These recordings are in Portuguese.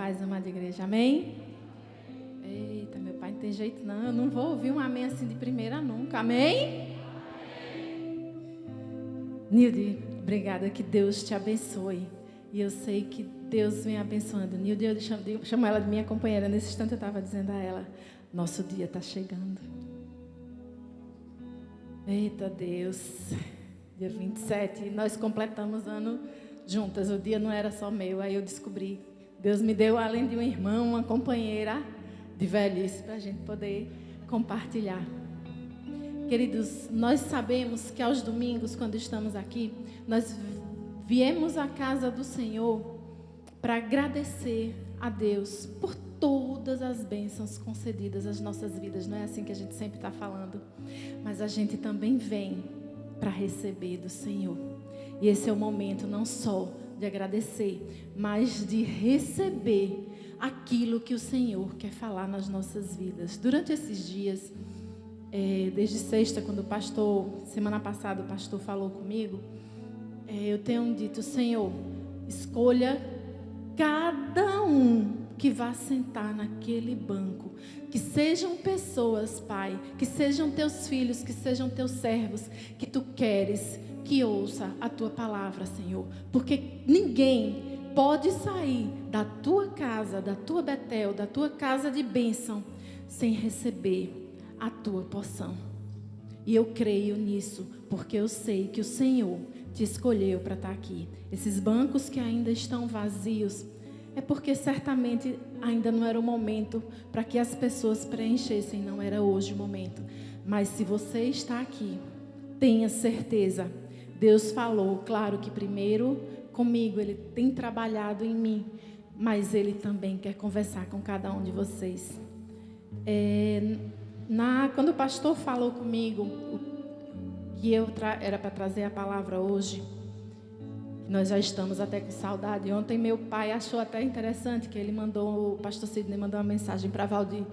paz, amada igreja. Amém? Eita, meu pai, não tem jeito não. Eu não vou ouvir um amém assim de primeira nunca. Amém? Nilde, obrigada, que Deus te abençoe. E eu sei que Deus vem abençoando. Nilde, eu chamo ela de minha companheira. Nesse instante eu estava dizendo a ela, nosso dia está chegando. Eita Deus, dia 27, nós completamos ano juntas. O dia não era só meu, aí eu descobri. Deus me deu, além de um irmão, uma companheira de velhice para a gente poder compartilhar. Queridos, nós sabemos que aos domingos, quando estamos aqui, nós viemos à casa do Senhor para agradecer a Deus por todas as bênçãos concedidas às nossas vidas. Não é assim que a gente sempre está falando, mas a gente também vem para receber do Senhor. E esse é o momento não só de agradecer, mas de receber aquilo que o Senhor quer falar nas nossas vidas. Durante esses dias, desde sexta, quando semana passada o pastor falou comigo, eu tenho dito, Senhor, escolha cada um que vá sentar naquele banco, que sejam pessoas, Pai, que sejam teus filhos, que sejam teus servos, que tu queres que ouça a tua palavra, Senhor, porque ninguém pode sair da tua casa, da tua Betel, da tua casa de bênção, sem receber a tua porção. E eu creio nisso, porque eu sei que o Senhor te escolheu para estar aqui. Esses bancos que ainda estão vazios, é porque certamente ainda não era o momento para que as pessoas preenchessem, não era hoje o momento. Mas se você está aqui, tenha certeza, Deus falou, claro que primeiro comigo, Ele tem trabalhado em mim, mas Ele também quer conversar com cada um de vocês. Quando o pastor falou comigo que era para trazer a palavra hoje, nós já estamos até com saudade. Ontem meu pai achou até interessante que o pastor Sidney mandou uma mensagem para Valdir: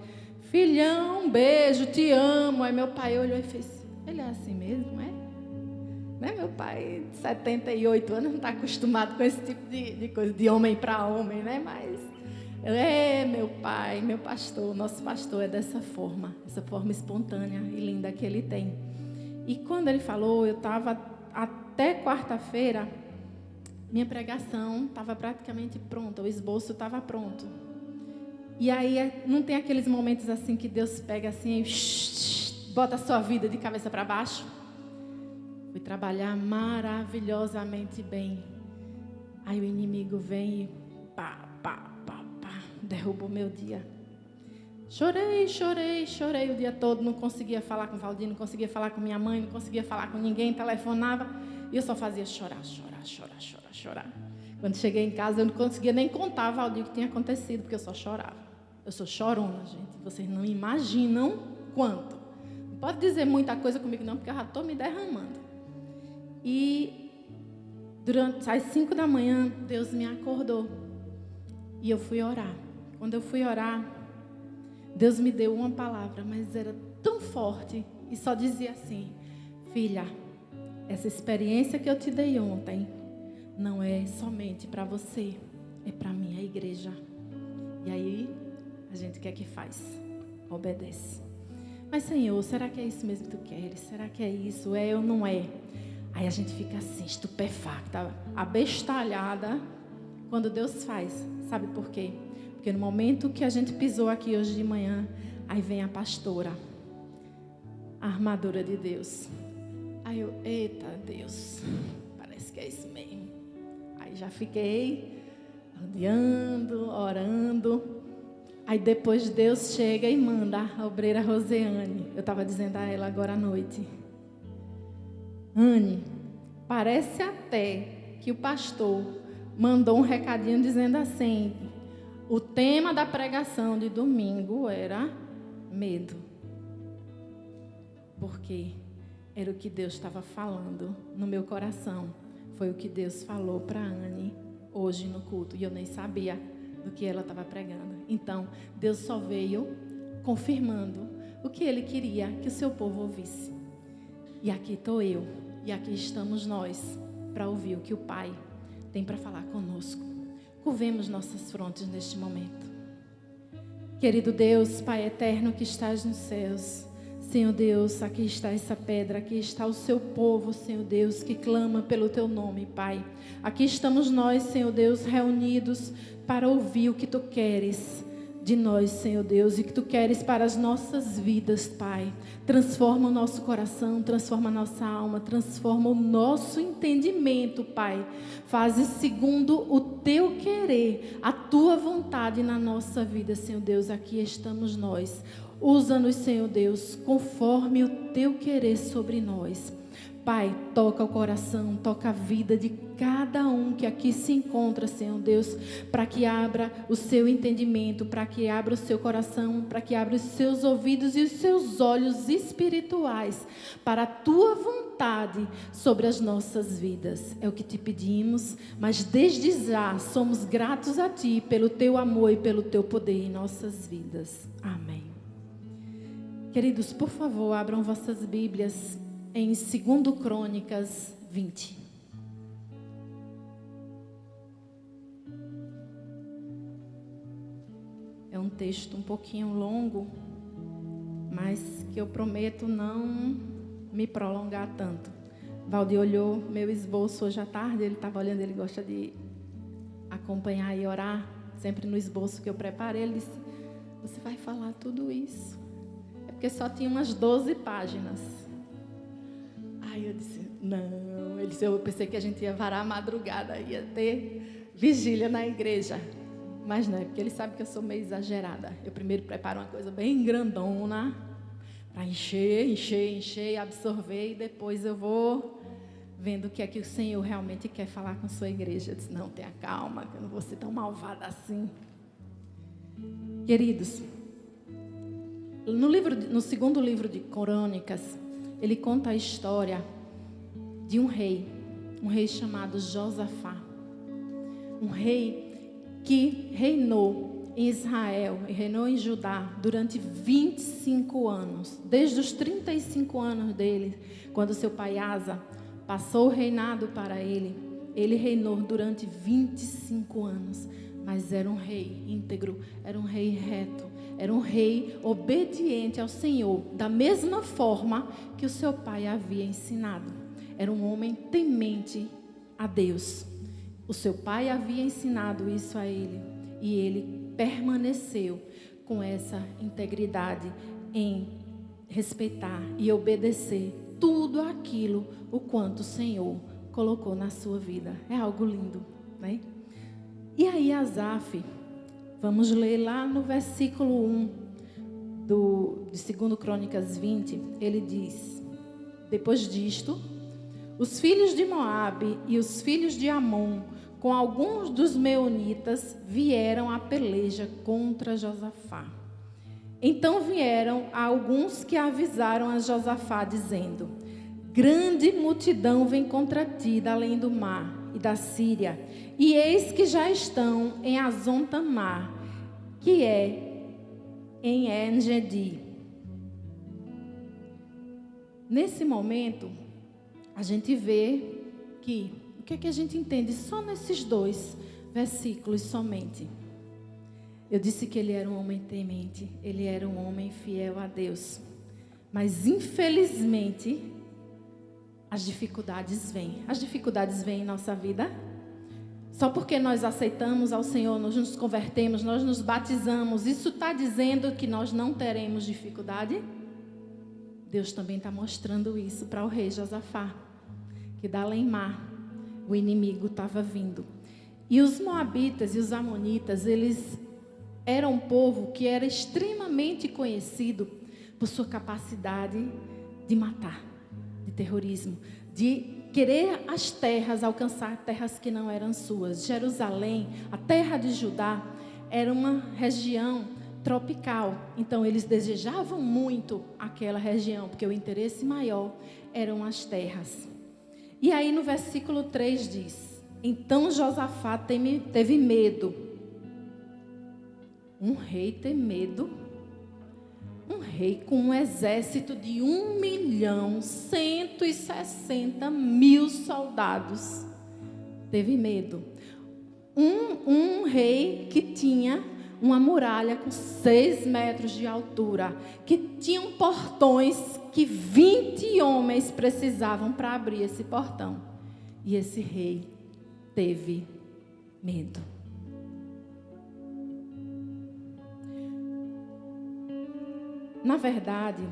filhão, um beijo, te amo. Aí meu pai olhou e fez: ele é assim mesmo, é? Né? Meu pai, de 78 anos, não está acostumado com esse tipo de coisa, de homem para homem, né? Mas meu pai, meu pastor, nosso pastor é dessa forma, essa forma espontânea e linda que ele tem. E quando ele falou, eu estava até quarta-feira, minha pregação estava praticamente pronta, o esboço estava pronto. E aí não tem aqueles momentos assim que Deus pega assim e bota a sua vida de cabeça para baixo? Fui trabalhar maravilhosamente bem. Aí o inimigo vem e derrubou meu dia. Chorei o dia todo, não conseguia falar com o Valdir, não conseguia falar com minha mãe, não conseguia falar com ninguém, telefonava, e eu só fazia chorar. Quando cheguei em casa, eu não conseguia nem contar, Valdir, o que tinha acontecido, porque eu só chorava. Eu sou chorona, gente, vocês não imaginam quanto. Não pode dizer muita coisa comigo não, porque eu já estou me derramando. E durante as 5 da manhã, Deus me acordou, e eu fui orar. Quando eu fui orar, Deus me deu uma palavra, mas era tão forte e só dizia assim: filha, essa experiência que eu te dei ontem não é somente para você, é para minha igreja. E aí, a gente quer que faz? Obedece. Mas Senhor, será que é isso mesmo que tu queres? Será que é isso? É ou não é? Aí a gente fica assim, estupefacta, abestalhada, quando Deus faz. Sabe por quê? Porque no momento que a gente pisou aqui hoje de manhã, aí vem a pastora, a armadura de Deus. Aí eu, eita Deus, parece que é isso mesmo. Aí já fiquei rodeando, orando. Aí depois Deus chega e manda a obreira Roseane. Eu estava dizendo a ela agora à noite: Anne, parece até que o pastor mandou um recadinho dizendo assim: o tema da pregação de domingo era medo. Porque era o que Deus estava falando no meu coração. Foi o que Deus falou para a Anne hoje no culto. E eu nem sabia do que ela estava pregando. Então, Deus só veio confirmando o que Ele queria que o seu povo ouvisse. E aqui estou eu. E aqui estamos nós para ouvir o que o Pai tem para falar conosco. curvemos nossas frontes neste momento. Querido Deus, Pai eterno que estás nos céus, Senhor Deus, aqui está essa pedra, aqui está o seu povo, Senhor Deus, que clama pelo teu nome, Pai. Aqui estamos nós, Senhor Deus, reunidos para ouvir o que tu queres de nós, Senhor Deus, e que tu queres para as nossas vidas, Pai. Transforma o nosso coração, transforma a nossa alma, transforma o nosso entendimento, Pai. Faz segundo o teu querer, a tua vontade na nossa vida, Senhor Deus. Aqui estamos nós. Usa-nos, Senhor Deus, conforme o teu querer sobre nós. Pai, toca o coração, toca a vida de cada um que aqui se encontra, Senhor Deus, para que abra o seu entendimento, para que abra o seu coração, para que abra os seus ouvidos e os seus olhos espirituais para a tua vontade sobre as nossas vidas. É o que te pedimos, mas desde já somos gratos a ti pelo teu amor e pelo teu poder em nossas vidas. Amém. Queridos, por favor, abram vossas Bíblias em 2 Crônicas 20. É um texto um pouquinho longo, mas que eu prometo não me prolongar tanto. Valdir olhou meu esboço hoje à tarde, ele estava olhando, ele gosta de acompanhar e orar, sempre no esboço que eu preparei. Ele disse: você vai falar tudo isso? É porque só tinha umas 12 páginas. Aí eu disse, não. Ele disse, eu pensei que a gente ia varar a madrugada, ia ter vigília na igreja. Mas não, é porque ele sabe que eu sou meio exagerada. Eu primeiro preparo uma coisa bem grandona, para encher, absorver, e depois eu vou vendo o que é que o Senhor realmente quer falar com a sua igreja. Eu disse, não, tenha calma, que eu não vou ser tão malvada assim. Queridos, no segundo livro de Crônicas, ele conta a história de um rei chamado Josafá. Um rei que reinou em Israel e reinou em Judá durante 25 anos. Desde os 35 anos dele, quando seu pai Asa passou o reinado para ele, ele reinou durante 25 anos. Mas era um rei íntegro, era um rei reto, era um rei obediente ao Senhor, da mesma forma que o seu pai havia ensinado. Era um homem temente a Deus. O seu pai havia ensinado isso a ele, e ele permaneceu com essa integridade em respeitar e obedecer tudo aquilo o quanto o Senhor colocou na sua vida. É algo lindo, né? E aí Asaf, vamos ler lá no versículo 1 de 2 Crônicas 20, ele diz: depois disto, os filhos de Moabe e os filhos de Amon, com alguns dos meunitas, vieram à peleja contra Josafá. Então vieram alguns que avisaram a Josafá, dizendo: grande multidão vem contra ti da além do mar e da Síria, e eis que já estão em Azon-Tamar, que é em En-Gedi. Nesse momento, a gente vê que, o que é que a gente entende só nesses 2 versículos somente? Eu disse que ele era um homem temente, ele era um homem fiel a Deus. Mas, infelizmente, as dificuldades vêm. As dificuldades vêm em nossa vida. Só porque nós aceitamos ao Senhor, nós nos convertemos, nós nos batizamos, isso está dizendo que nós não teremos dificuldade? Deus também está mostrando isso para o rei Josafá, que da além-mar o inimigo estava vindo. E os moabitas e os amonitas, eles eram um povo que era extremamente conhecido por sua capacidade de matar, de terrorismo, de querer as terras, alcançar terras que não eram suas. Jerusalém, a terra de Judá, era uma região tropical. Então, eles desejavam muito aquela região, porque o interesse maior eram as terras. E aí, no versículo 3 diz: então Josafá teve medo. Um rei tem medo? Um rei com um exército de 1.160.000 soldados teve medo. Um rei que tinha uma muralha com 6 metros de altura, que tinham portões que 20 homens precisavam para abrir esse portão. E esse rei teve medo. Na verdade,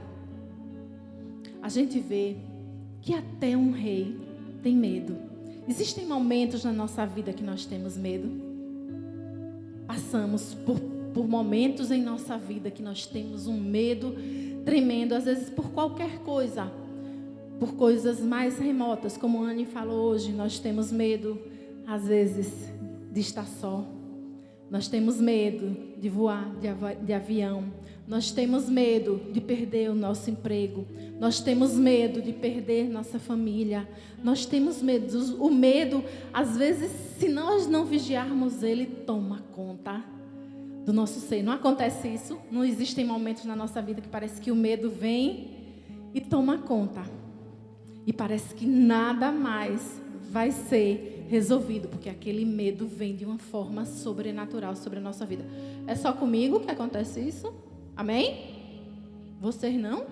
a gente vê que até um rei tem medo. Existem momentos na nossa vida que nós temos medo. Passamos por momentos em nossa vida que nós temos um medo tremendo, às vezes por qualquer coisa, por coisas mais remotas, como a Anne falou hoje. Nós temos medo, às vezes, de estar só. Nós temos medo de voar de avião. Nós temos medo de perder o nosso emprego. Nós temos medo de perder nossa família. Nós temos medo. O medo, às vezes, se nós não vigiarmos, ele toma conta do nosso ser. Não acontece isso? Não existem momentos na nossa vida que parece que o medo vem e toma conta. E parece que nada mais vai ser resolvido, porque aquele medo vem de uma forma sobrenatural sobre a nossa vida. É só comigo que acontece isso? Amém? Vocês não?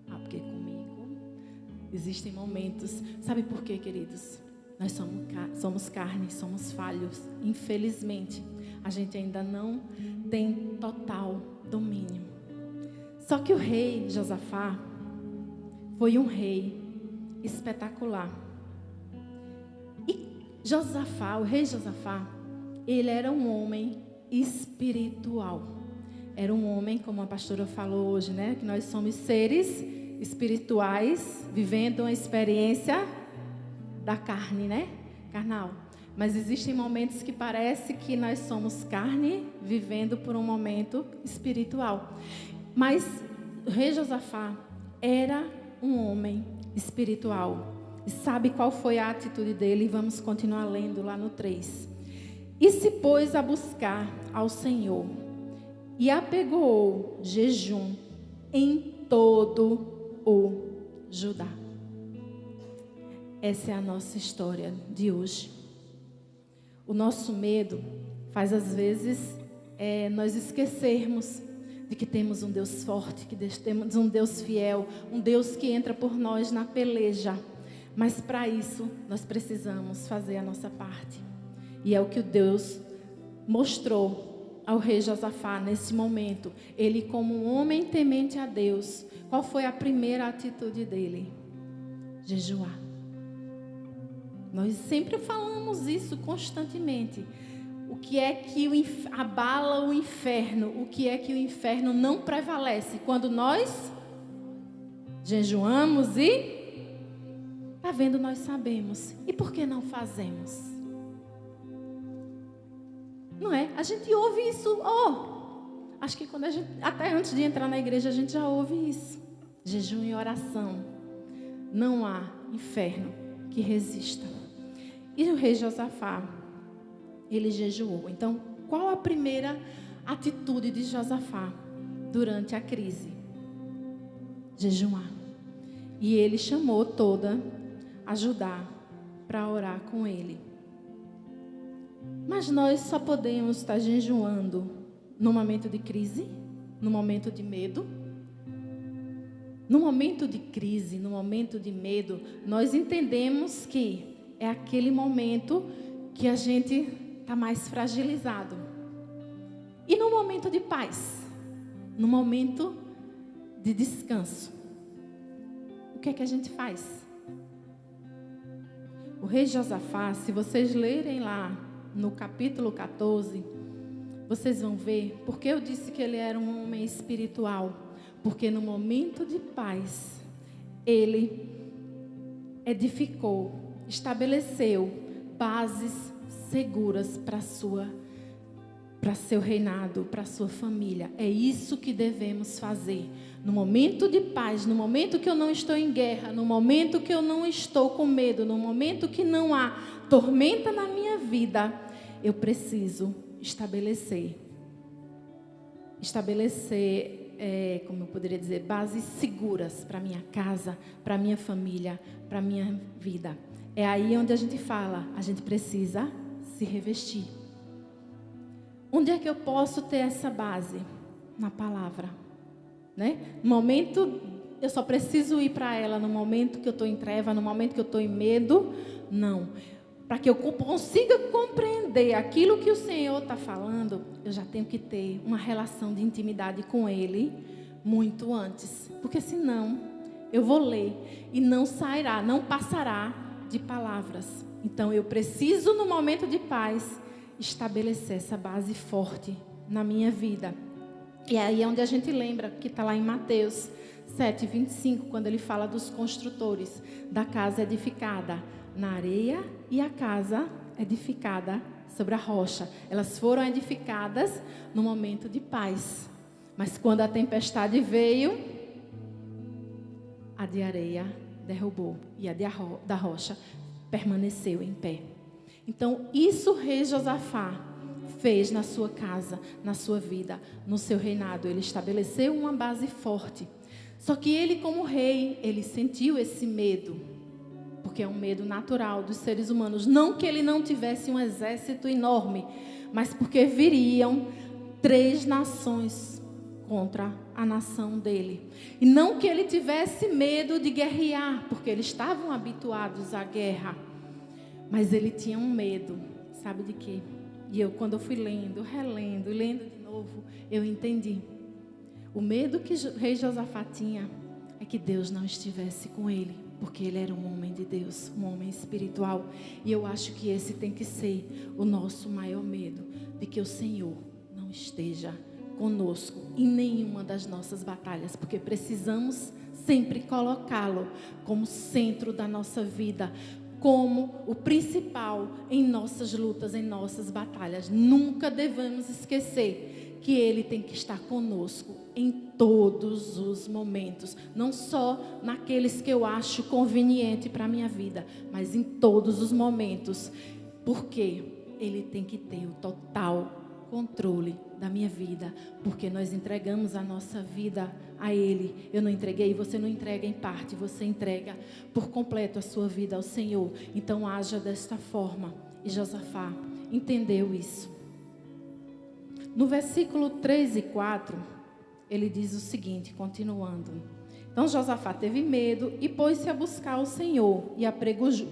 Porque comigo existem momentos. Sabe por quê, queridos? Nós somos carne, somos falhos. Infelizmente, a gente ainda não tem total domínio. Só que o rei Josafá foi um rei espetacular. E Josafá, o rei Josafá, ele era um homem espiritual. Era um homem, como a pastora falou hoje, né? Que nós somos seres espirituais, vivendo uma experiência da carne, né? Carnal. Mas existem momentos que parece que nós somos carne, vivendo por um momento espiritual. Mas o rei Josafá era um homem espiritual. E sabe qual foi a atitude dele? Vamos continuar lendo lá no 3. E se pôs a buscar ao Senhor, e apegou jejum em todo o Judá. Essa é a nossa história de hoje. O nosso medo faz, às vezes, nós esquecermos de que temos um Deus forte, que temos um Deus fiel, um Deus que entra por nós na peleja. Mas para isso, nós precisamos fazer a nossa parte. E é o que o Deus mostrou ao rei Josafá nesse momento. Ele, como um homem temente a Deus, qual foi a primeira atitude dele? Jejuar. Nós sempre falamos isso constantemente. O que é que abala o inferno? O que é que o inferno não prevalece? Quando nós jejuamos e... Está vendo, nós sabemos. E por que não fazemos? Não é? A gente ouve isso. Acho que quando até antes de entrar na igreja, a gente já ouve isso. Jejum e oração. Não há inferno que resista. E o rei Josafá, ele jejuou. Então, qual a primeira atitude de Josafá durante a crise? Jejuar. E ele chamou toda a Judá para orar com ele. Mas nós só podemos estar jejuando no momento de crise, no momento de medo. No momento de crise, no momento de medo, nós entendemos que é aquele momento que a gente está mais fragilizado. E no momento de paz, no momento de descanso, o que é que a gente faz? O rei Josafá, se vocês lerem lá no capítulo 14, vocês vão ver porque eu disse que ele era um homem espiritual. Porque no momento de paz, ele edificou, estabeleceu bases seguras para seu reinado, para sua família. É isso que devemos fazer. No momento de paz, no momento que eu não estou em guerra, no momento que eu não estou com medo, no momento que não há tormenta na minha vida, eu preciso estabelecer, como eu poderia dizer, bases seguras para minha casa, para minha família, para minha vida. É aí onde a gente fala, a gente precisa se revestir. Onde é que eu posso ter essa base? Na palavra, né? No momento, eu só preciso ir para ela no momento que eu estou em treva, no momento que eu estou em medo? Não. Para que eu consiga compreender aquilo que o Senhor está falando, eu já tenho que ter uma relação de intimidade com Ele muito antes. Porque senão, eu vou ler e não sairá, não passará de palavras. Então, eu preciso, no momento de paz, estabelecer essa base forte na minha vida. E aí é onde a gente lembra que está lá em Mateus 7:25, quando ele fala dos construtores da casa edificada na areia e a casa edificada sobre a rocha. Elas foram edificadas no momento de paz. Mas quando a tempestade veio, a de areia derrubou e a da rocha permaneceu em pé. Então, isso o rei Josafá fez na sua casa, na sua vida, no seu reinado. Ele estabeleceu uma base forte. Só que ele, como rei, ele sentiu esse medo, porque é um medo natural dos seres humanos. Não que ele não tivesse um exército enorme, mas porque viriam 3 nações contra a nação dele. E não que ele tivesse medo de guerrear, porque eles estavam habituados à guerra. Mas ele tinha um medo, sabe de quê? E quando eu fui lendo, relendo e lendo de novo, eu entendi. O medo que o rei Josafá tinha é que Deus não estivesse com ele, porque ele era um homem de Deus, um homem espiritual. E eu acho que esse tem que ser o nosso maior medo, de que o Senhor não esteja conosco em nenhuma das nossas batalhas, porque precisamos sempre colocá-lo como centro da nossa vida, como o principal em nossas lutas, em nossas batalhas. Nunca devemos esquecer que Ele tem que estar conosco em todos os momentos. Não só naqueles que eu acho conveniente para a minha vida, mas em todos os momentos. Porque Ele tem que ter o total controle da minha vida, porque nós entregamos a nossa vida a Ele. Eu não entreguei, você não entrega em parte, você entrega por completo a sua vida ao Senhor. Então haja desta forma. E Josafá entendeu isso. No versículo 3 e 4, ele diz o seguinte, continuando: então Josafá teve medo e pôs-se a buscar o Senhor e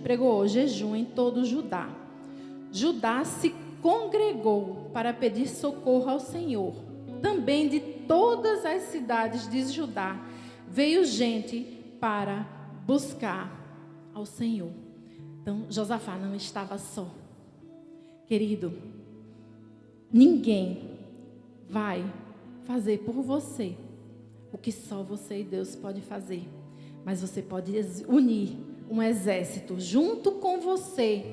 pregou jejum em todo Judá. Judá se congregou para pedir socorro ao Senhor. Também de todas as cidades de Judá veio gente para buscar ao Senhor. Então Josafá não estava só. Querido, ninguém vai fazer por você o que só você e Deus pode fazer. Mas você pode unir um exército junto com você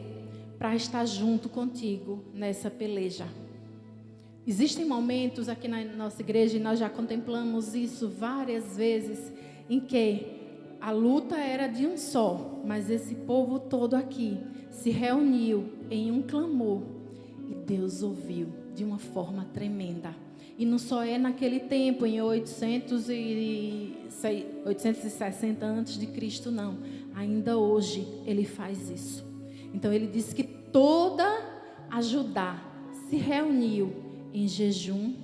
para estar junto contigo nessa peleja. Existem momentos aqui na nossa igreja, e nós já contemplamos isso várias vezes, em que a luta era de um só, mas esse povo todo aqui se reuniu em um clamor e Deus ouviu de uma forma tremenda. E não só é naquele tempo, em 860 antes de Cristo, não. Ainda hoje Ele faz isso. Então ele diz que toda a Judá se reuniu em jejum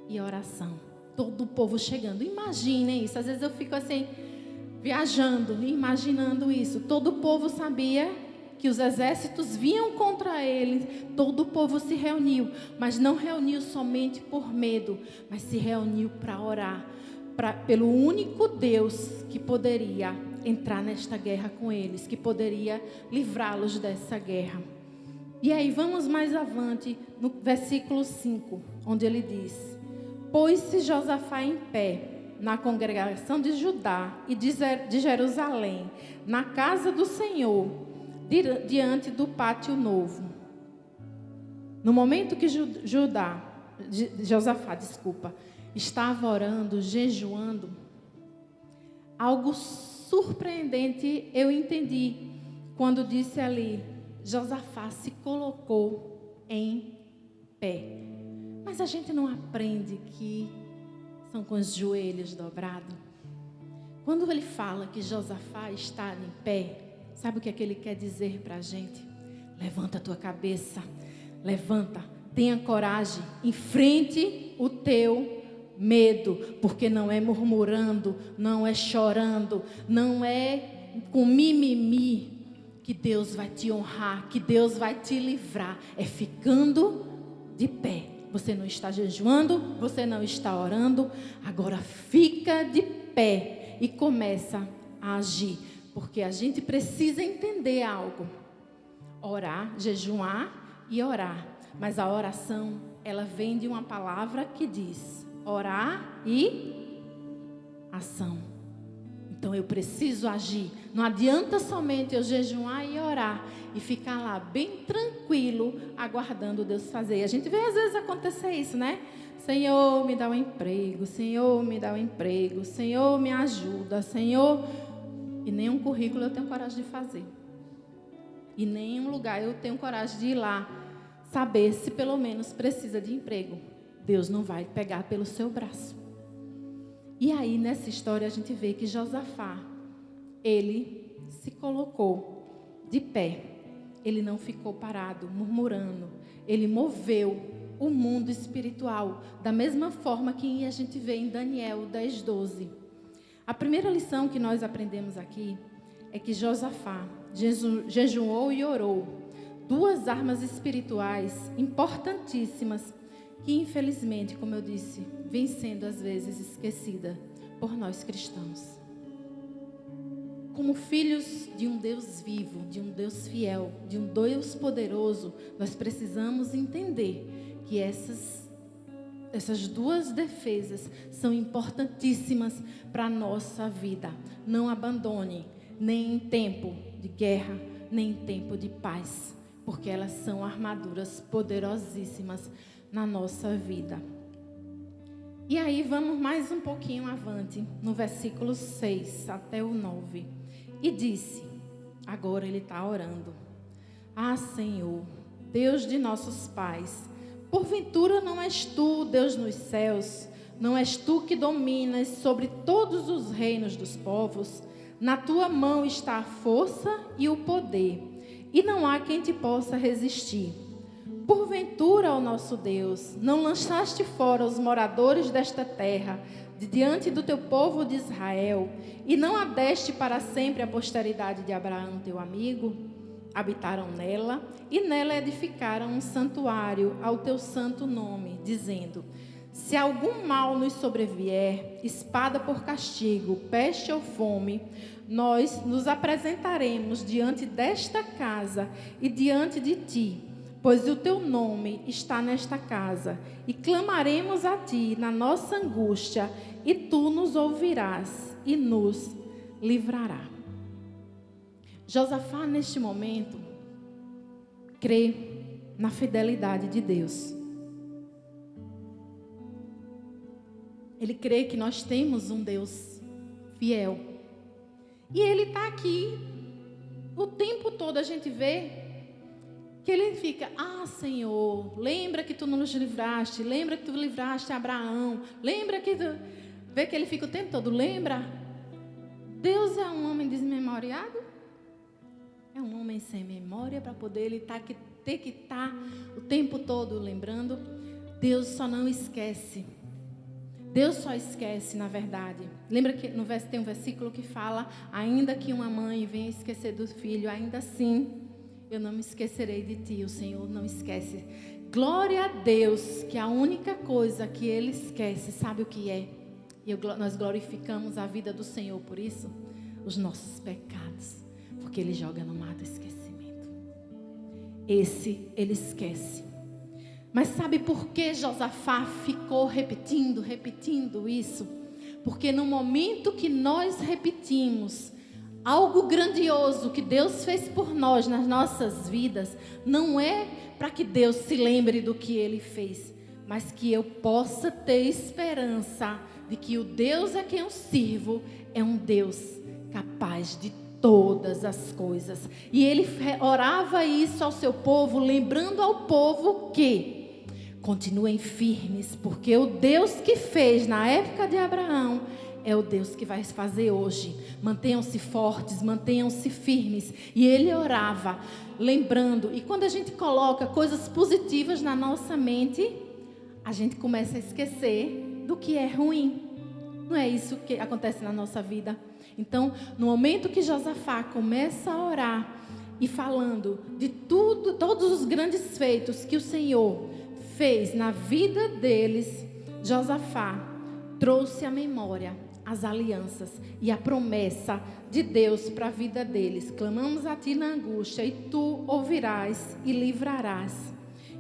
e oração. Todo o povo chegando. Imaginem isso. Às vezes eu fico assim, viajando, imaginando isso. Todo o povo sabia que os exércitos vinham contra ele. Todo o povo se reuniu. Mas não reuniu somente por medo, mas se reuniu para orar. Pelo único Deus que poderia entrar nesta guerra com eles, que poderia livrá-los dessa guerra. E aí vamos mais avante no versículo 5, onde ele diz: pôs-se Josafá em pé na congregação de Judá e de Jerusalém, na casa do Senhor, diante do pátio novo. No momento que Josafá estava orando, jejuando, algo surpreendente eu entendi quando disse ali: Josafá se colocou em pé. Mas a gente não aprende que são com os joelhos dobrados. Quando ele fala que Josafá está em pé, sabe o que é que ele quer dizer para a gente? Levanta a tua cabeça, levanta, tenha coragem, enfrente o teu medo, porque não é murmurando, não é chorando, não é com mimimi que Deus vai te honrar, que Deus vai te livrar, é ficando de pé. Você não está jejuando, você não está orando, agora fica de pé e começa a agir, porque a gente precisa entender algo. Orar, jejuar e orar, mas a oração, ela vem de uma palavra que diz orar e ação. Então eu preciso agir. Não adianta somente eu jejuar e orar e ficar lá bem tranquilo, aguardando Deus fazer. A gente vê às vezes acontecer isso, né? Senhor, me dá um emprego. Senhor, me dá um emprego. Senhor, me ajuda. Senhor... E nenhum currículo eu tenho coragem de fazer. E nenhum lugar eu tenho coragem de ir lá saber se pelo menos precisa de emprego. Deus não vai pegar pelo seu braço. E aí, nessa história, a gente vê que Josafá, ele se colocou de pé. Ele não ficou parado, murmurando. Ele moveu o mundo espiritual, da mesma forma que a gente vê em Daniel 10:12. A primeira lição que nós aprendemos aqui é que Josafá jejuou e orou. Duas armas espirituais importantíssimas que, infelizmente, como eu disse, vem sendo às vezes esquecida por nós cristãos. Como filhos de um Deus vivo, de um Deus fiel, de um Deus poderoso, nós precisamos entender que essas duas defesas são importantíssimas para a nossa vida. Não abandone, nem em tempo de guerra, nem em tempo de paz, porque elas são armaduras poderosíssimas na nossa vida. E aí vamos mais um pouquinho avante, no versículo 6 até o 9. E disse, agora ele está orando: Ah, Senhor, Deus de nossos pais, porventura não és tu, Deus nos céus? Não és tu que dominas sobre todos os reinos dos povos? Na tua mão está a força e o poder, e não há quem te possa resistir. Porventura, ó nosso Deus, não lançaste fora os moradores desta terra, de diante do teu povo de Israel, e não a deste para sempre a posteridade de Abraão, teu amigo? Habitaram nela, e nela edificaram um santuário ao teu santo nome, dizendo: Se algum mal nos sobrevier, espada por castigo, peste ou fome, nós nos apresentaremos diante desta casa e diante de ti, pois o teu nome está nesta casa, e clamaremos a ti na nossa angústia, e tu nos ouvirás e nos livrará. Josafá, neste momento, crê na fidelidade de Deus. Ele crê que nós temos um Deus fiel. E ele está aqui, o tempo todo a gente vê que ele fica: Ah, Senhor, lembra que tu nos livraste, lembra que tu livraste Abraão, lembra que tu... Vê que ele fica o tempo todo, lembra? Deus é um homem desmemoriado? É um homem sem memória para poder ele ter que estar o tempo todo lembrando? Deus só não esquece. Deus só esquece, na verdade. Lembra que tem um versículo que fala: ainda que uma mãe venha esquecer do filho, ainda assim eu não me esquecerei de ti. O Senhor não esquece. Glória a Deus, que a única coisa que Ele esquece, sabe o que é? E nós glorificamos a vida do Senhor por isso, os nossos pecados, porque Ele joga no mar do esquecimento. Esse Ele esquece. Mas sabe por que Josafá ficou repetindo isso? Porque no momento que nós repetimos algo grandioso que Deus fez por nós nas nossas vidas, não é para que Deus se lembre do que Ele fez, mas que eu possa ter esperança de que o Deus a quem eu sirvo é um Deus capaz de todas as coisas. E ele orava isso ao seu povo, lembrando ao povo que continuem firmes, porque o Deus que fez na época de Abraão é o Deus que vai fazer hoje. Mantenham-se fortes, mantenham-se firmes. E ele orava, lembrando. E quando a gente coloca coisas positivas na nossa mente, a gente começa a esquecer do que é ruim. Não é isso que acontece na nossa vida? Então, no momento que Josafá começa a orar e falando de tudo, todos os grandes feitos que o Senhor fez na vida deles, Josafá trouxe à memória as alianças e a promessa de Deus para a vida deles. Clamamos a ti na angústia e tu ouvirás e livrarás.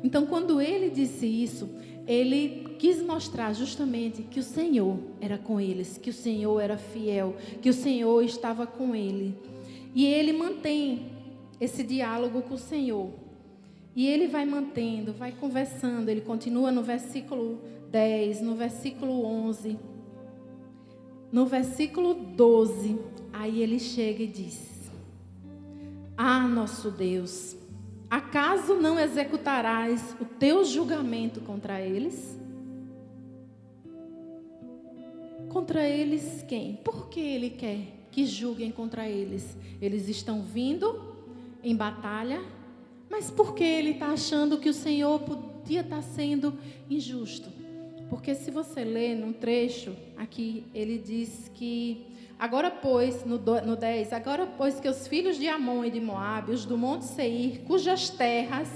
Então, quando ele disse isso, ele quis mostrar justamente que o Senhor era com eles, que o Senhor era fiel, que o Senhor estava com ele. E ele mantém esse diálogo com o Senhor. E ele vai mantendo, vai conversando. Ele continua no versículo 10, no versículo 11. No versículo 12, aí ele chega e diz: Ah, nosso Deus, acaso não executarás o teu julgamento contra eles? Contra eles quem? Por que ele quer que julguem contra eles? Eles estão vindo em batalha, mas por que ele está achando que o Senhor podia estar sendo injusto? Porque se você ler num trecho aqui, ele diz que agora pois, no 10, agora pois que os filhos de Amon e de Moabe, os do monte Seir, cujas terras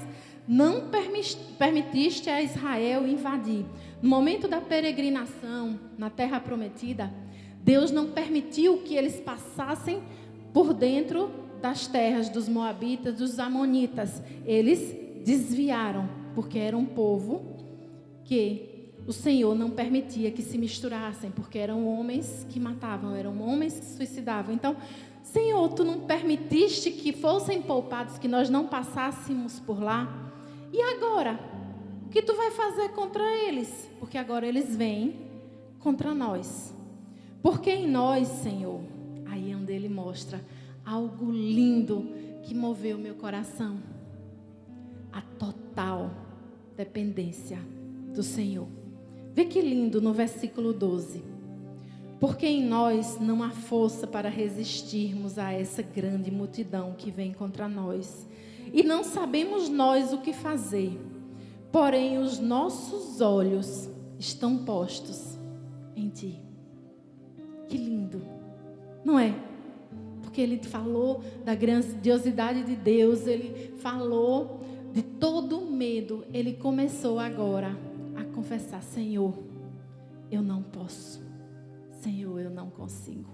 não permitiste a Israel invadir. No momento da peregrinação na terra prometida, Deus não permitiu que eles passassem por dentro das terras dos moabitas, dos amonitas. Eles desviaram, porque era um povo que o Senhor não permitia que se misturassem, porque eram homens que matavam, eram homens que se suicidavam. Então, Senhor, tu não permitiste que fossem poupados, que nós não passássemos por lá. E agora? O que tu vai fazer contra eles? Porque agora eles vêm contra nós. Porque em nós, Senhor, aí é onde ele mostra algo lindo que moveu meu coração. A total dependência do Senhor. Vê que lindo no versículo 12. Porque em nós não há força para resistirmos a essa grande multidão que vem contra nós. E não sabemos nós o que fazer. Porém, os nossos olhos estão postos em ti. Que lindo, não é? Porque ele falou da grandiosidade de Deus, ele falou de todo o medo. Ele começou agora a confessar: Senhor, eu não posso. Senhor, eu não consigo.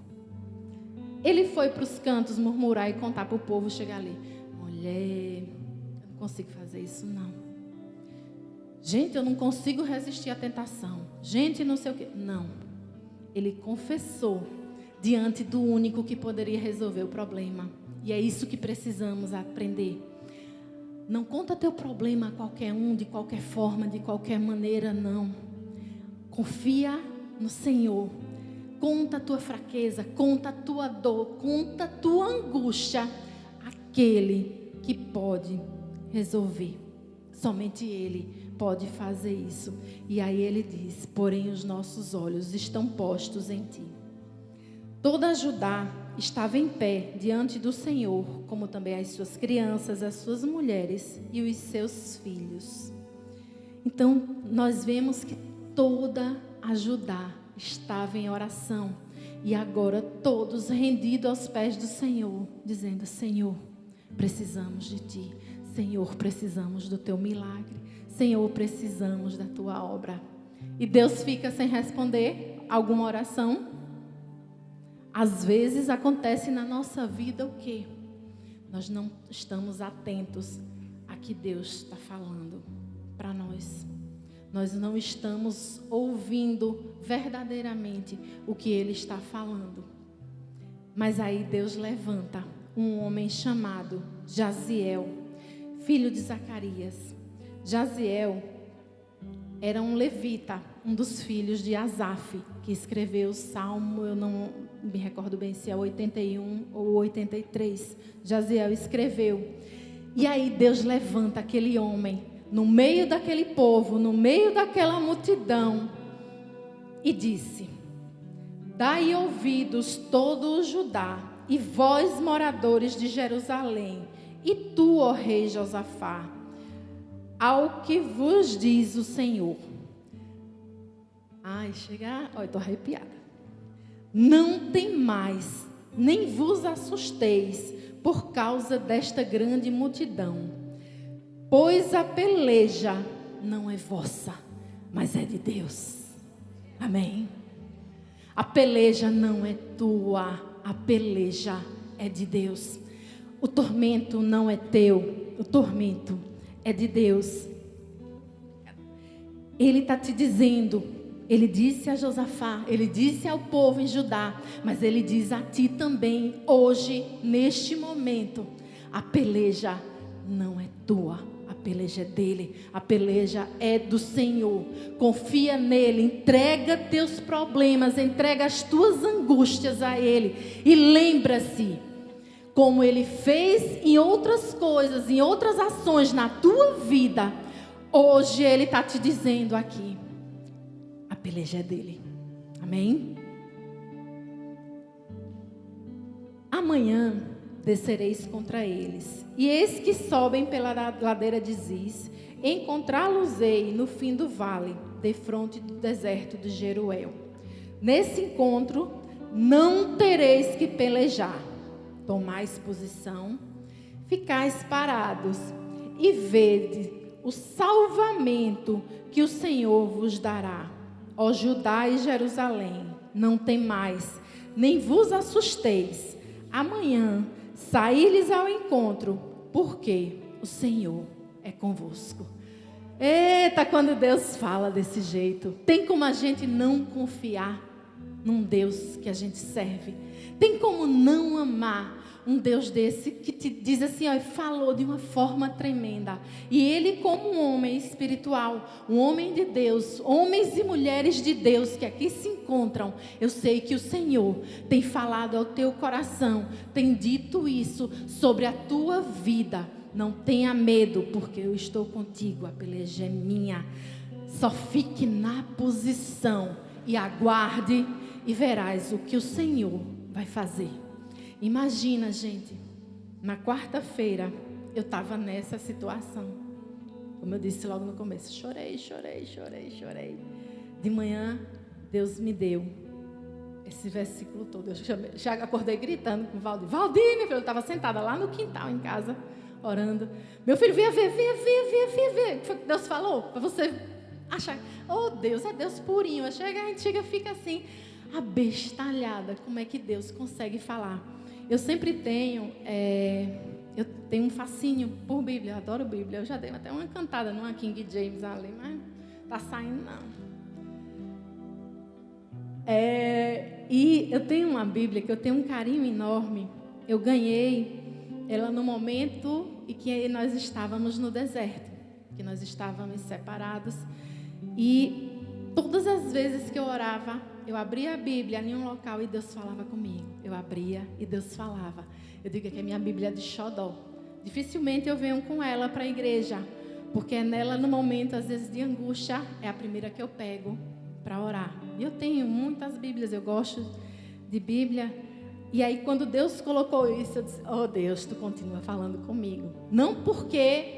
Ele foi para os cantos murmurar e contar para o povo chegar ali: mulher, eu não consigo fazer isso não. Gente, eu não consigo resistir à tentação. Gente, não sei o quê. Não. Ele confessou diante do único que poderia resolver o problema. E é isso que precisamos aprender. Não conta teu problema a qualquer um, de qualquer forma, de qualquer maneira, não. Confia no Senhor. Conta a tua fraqueza, conta a tua dor, conta a tua angústia. Aquele que pode resolver. Somente Ele pode fazer isso. E aí ele diz: porém os nossos olhos estão postos em ti. Toda Judá estava em pé diante do Senhor, como também as suas crianças, as suas mulheres e os seus filhos. Então nós vemos que toda a Judá estava em oração. E agora todos rendidos aos pés do Senhor, dizendo: Senhor, precisamos de ti. Senhor, precisamos do teu milagre. Senhor, precisamos da tua obra. E Deus fica sem responder alguma oração? Às vezes acontece na nossa vida o quê? Nós não estamos atentos a que Deus está falando para nós. Nós não estamos ouvindo verdadeiramente o que Ele está falando. Mas aí Deus levanta um homem chamado Jaziel, filho de Zacarias. Jaziel era um levita, um dos filhos de Asaf, que escreveu o Salmo, eu não me recordo bem se é 81 ou 83. Jaziel escreveu. E aí Deus levanta aquele homem no meio daquele povo, no meio daquela multidão, e disse: Dai ouvidos todo o Judá, e vós, moradores de Jerusalém, e tu, ó rei Josafá, ao que vos diz o Senhor. Ai, chega, olha, estou arrepiada. Não temais, nem vos assusteis por causa desta grande multidão, pois a peleja não é vossa, mas é de Deus. Amém? A peleja não é tua, a peleja é de Deus. O tormento não é teu, o tormento é de Deus. Ele está te dizendo, ele disse a Josafá, ele disse ao povo em Judá, mas ele diz a ti também, hoje, neste momento, a peleja não é tua, a peleja é dele, a peleja é do Senhor. Confia nele, entrega teus problemas, entrega as tuas angústias a ele, e lembra-se, como ele fez em outras coisas, em outras ações na tua vida, hoje ele está te dizendo aqui, a peleja é dele. Amém? Amanhã descereis contra eles, e eis que sobem pela ladeira de Ziz, encontrá-los-ei no fim do vale, defronte do deserto de Jeruel. Nesse encontro não tereis que pelejar. Tomais posição, ficais parados e vede o salvamento que o Senhor vos dará. Ó Judá e Jerusalém, não temais, nem vos assusteis. Amanhã saí-lhes ao encontro, porque o Senhor é convosco. Eita, quando Deus fala desse jeito, tem como a gente não confiar num Deus que a gente serve? Tem como não amar um Deus desse que te diz assim, ó, falou de uma forma tremenda. E ele, como um homem espiritual, um homem de Deus, homens e mulheres de Deus que aqui se encontram, eu sei que o Senhor tem falado ao teu coração, tem dito isso sobre a tua vida. Não tenha medo, porque eu estou contigo, a peleja é minha. Só fique na posição e aguarde e verás o que o Senhor vai fazer. Imagina, gente, na quarta-feira eu estava nessa situação. Como eu disse logo no começo, chorei. De manhã, Deus me deu esse versículo todo. Eu já acordei gritando com o Valdir. Valdir, meu filho, eu estava sentada lá no quintal em casa, orando. Meu filho, venha ver. O que foi que Deus falou? Para você achar, oh Deus, é Deus purinho. A gente chega e fica assim, abestalhada. Como é que Deus consegue falar? Eu sempre tenho, eu tenho um fascínio por Bíblia, eu adoro Bíblia. Eu já dei até uma cantada numa King James ali, mas tá saindo não. E eu tenho uma Bíblia que eu tenho um carinho enorme. Eu ganhei ela no momento em que nós estávamos no deserto, que nós estávamos separados. E todas as vezes que eu orava, eu abria a Bíblia em um local e Deus falava comigo. Eu abria e Deus falava. Eu digo que é minha Bíblia de xodó. Dificilmente eu venho com ela para a igreja, porque é nela, no momento, às vezes, de angústia, é a primeira que eu pego para orar. E eu tenho muitas Bíblias, eu gosto de Bíblia. E aí, quando Deus colocou isso, eu disse, oh Deus, tu continua falando comigo. Não porque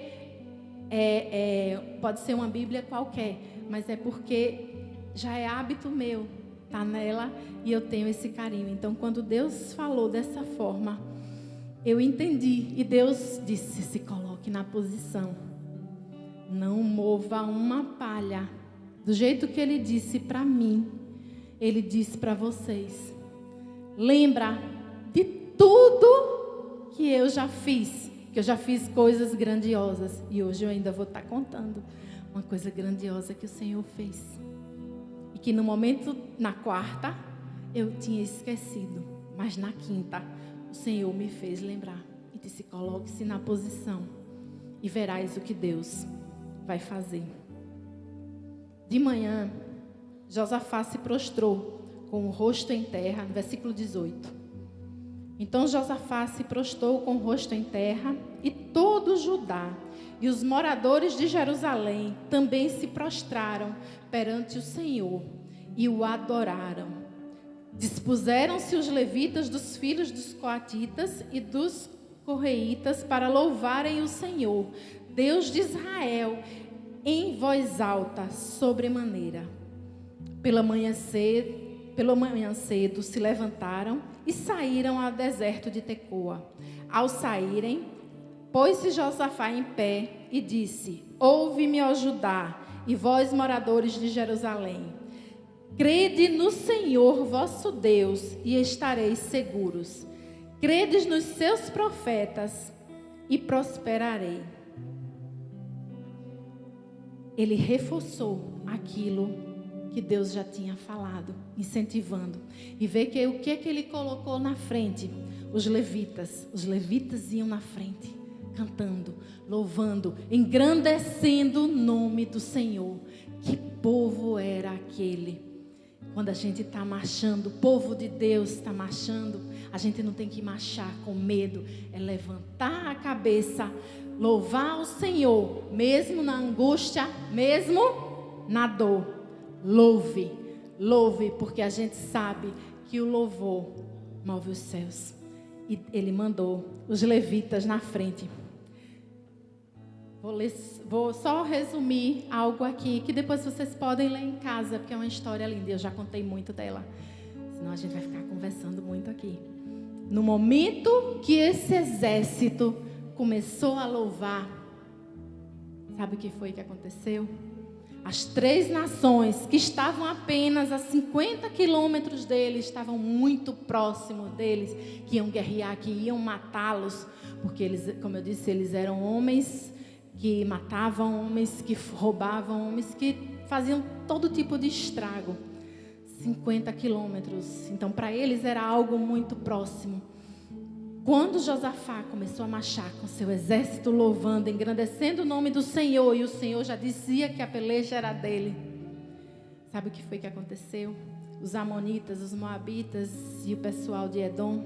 pode ser uma Bíblia qualquer, mas é porque já é hábito meu. Está nela e eu tenho esse carinho. Então, quando Deus falou dessa forma, eu entendi. E Deus disse, se coloque na posição. Não mova uma palha. Do jeito que Ele disse para mim, Ele disse para vocês. Lembra de tudo que eu já fiz. Que eu já fiz coisas grandiosas. E hoje eu ainda vou estar contando uma coisa grandiosa que o Senhor fez. Que no momento, na quarta, eu tinha esquecido. Mas na quinta, o Senhor me fez lembrar. E disse, coloque-se na posição. E verás o que Deus vai fazer. De manhã, Josafá se prostrou com o rosto em terra. No versículo 18. Então Josafá se prostrou com o rosto em terra. E todo Judá e os moradores de Jerusalém também se prostraram perante o Senhor e o adoraram. Dispuseram-se os levitas dos filhos dos coatitas e dos correitas para louvarem o Senhor, Deus de Israel, em voz alta, sobremaneira. Pela manhã cedo se levantaram e saíram ao deserto de Tecoa. Ao saírem, pôs-se Josafá em pé e disse: Ouve-me, ó Judá, e vós, moradores de Jerusalém. Crede no Senhor vosso Deus e estareis seguros. Credes nos seus profetas e prosperarei. Ele reforçou aquilo que Deus já tinha falado, incentivando. E vê que o que ele colocou na frente? Os levitas iam na frente, cantando, louvando, engrandecendo o nome do Senhor. Que povo era aquele? Quando a gente está marchando, o povo de Deus está marchando, a gente não tem que marchar com medo, é levantar a cabeça, louvar o Senhor, mesmo na angústia, mesmo na dor. Louve, porque a gente sabe que o louvor move os céus. E ele mandou os levitas na frente. Vou só resumir algo aqui, que depois vocês podem ler em casa, porque é uma história linda, eu já contei muito dela. Senão a gente vai ficar conversando muito aqui. No momento que esse exército começou a louvar, sabe o que foi que aconteceu? As 3 nações que estavam apenas a 50 quilômetros deles, estavam muito próximos deles, que iam guerrear, que iam matá-los, porque eles, como eu disse, eles eram homens que matavam, homens que roubavam, homens que faziam todo tipo de estrago. 50 quilômetros. Então, para eles era algo muito próximo. Quando Josafá começou a marchar com seu exército, louvando, engrandecendo o nome do Senhor, e o Senhor já dizia que a peleja era dele. Sabe o que foi que aconteceu? Os amonitas, os moabitas e o pessoal de Edom,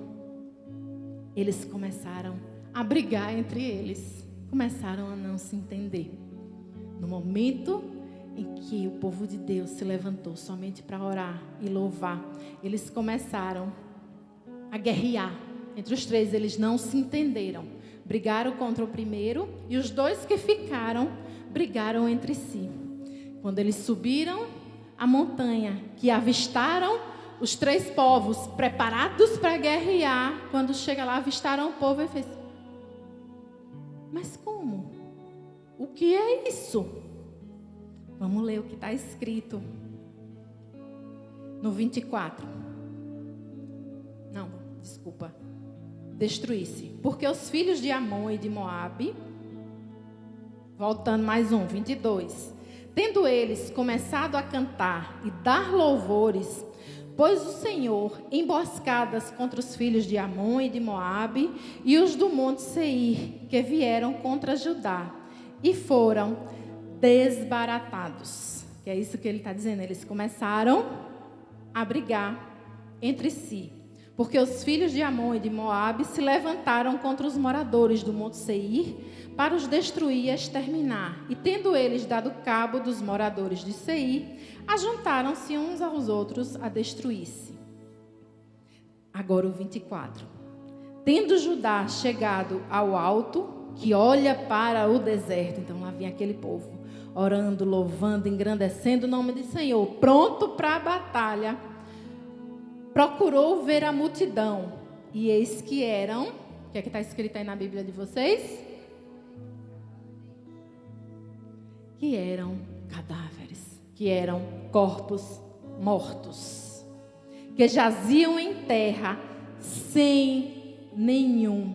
eles começaram a brigar entre eles. Começaram a não se entender. No momento em que o povo de Deus se levantou somente para orar e louvar, eles começaram a guerrear. Entre os 3, eles não se entenderam. Brigaram contra o primeiro e os 2 que ficaram brigaram entre si. Quando eles subiram a montanha, que avistaram os 3 povos preparados para guerrear, quando chega lá, avistaram o povo e fez: mas como? O que é isso? Vamos ler o que está escrito no 24. Não, desculpa. Destruísse. Porque os filhos de Amon e de Moabe, voltando mais 22. Tendo eles começado a cantar e dar louvores, pôs o Senhor emboscadas contra os filhos de Amon e de Moabe e os do monte Seir, que vieram contra Judá, e foram desbaratados. Que é isso que ele está dizendo. Eles começaram a brigar entre si. Porque os filhos de Amon e de Moabe se levantaram contra os moradores do monte Seir para os destruir e exterminar. E tendo eles dado cabo dos moradores de Seir, ajuntaram-se uns aos outros a destruir-se. Agora o 24. Tendo Judá chegado ao alto, que olha para o deserto, então lá vem aquele povo, orando, louvando, engrandecendo o nome do Senhor, pronto para a batalha, procurou ver a multidão, e eis que eram, o que é que está escrito aí na Bíblia de vocês? Que eram cadáveres, que eram corpos mortos, que jaziam em terra sem nenhum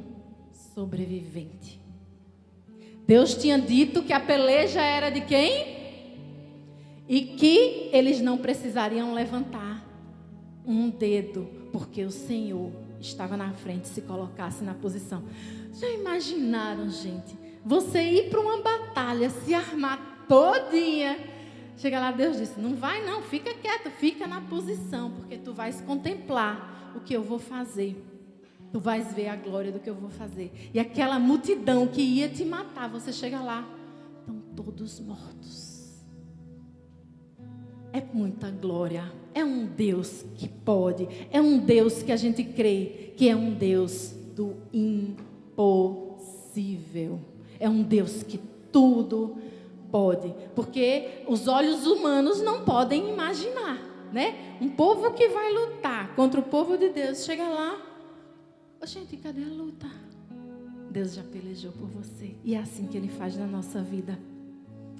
sobrevivente. Deus tinha dito que a peleja era de quem? E que eles não precisariam levantar um dedo, porque o Senhor estava na frente, se colocasse na posição. Já imaginaram, gente? Você ir para uma batalha, se armar todinha. Chega lá, Deus disse: não vai não, fica quieto, fica na posição, porque tu vais contemplar o que eu vou fazer. Tu vais ver a glória do que eu vou fazer. E aquela multidão que ia te matar, você chega lá, estão todos mortos. é muita glória. É um Deus que pode. É um Deus que a gente crê que é um Deus do impossível. É um Deus que tudo pode. Porque os olhos humanos não podem imaginar, né? Um povo que vai lutar contra o povo de Deus, chega lá, gente, cadê a luta? Deus já pelejou por você. E é assim que Ele faz na nossa vida.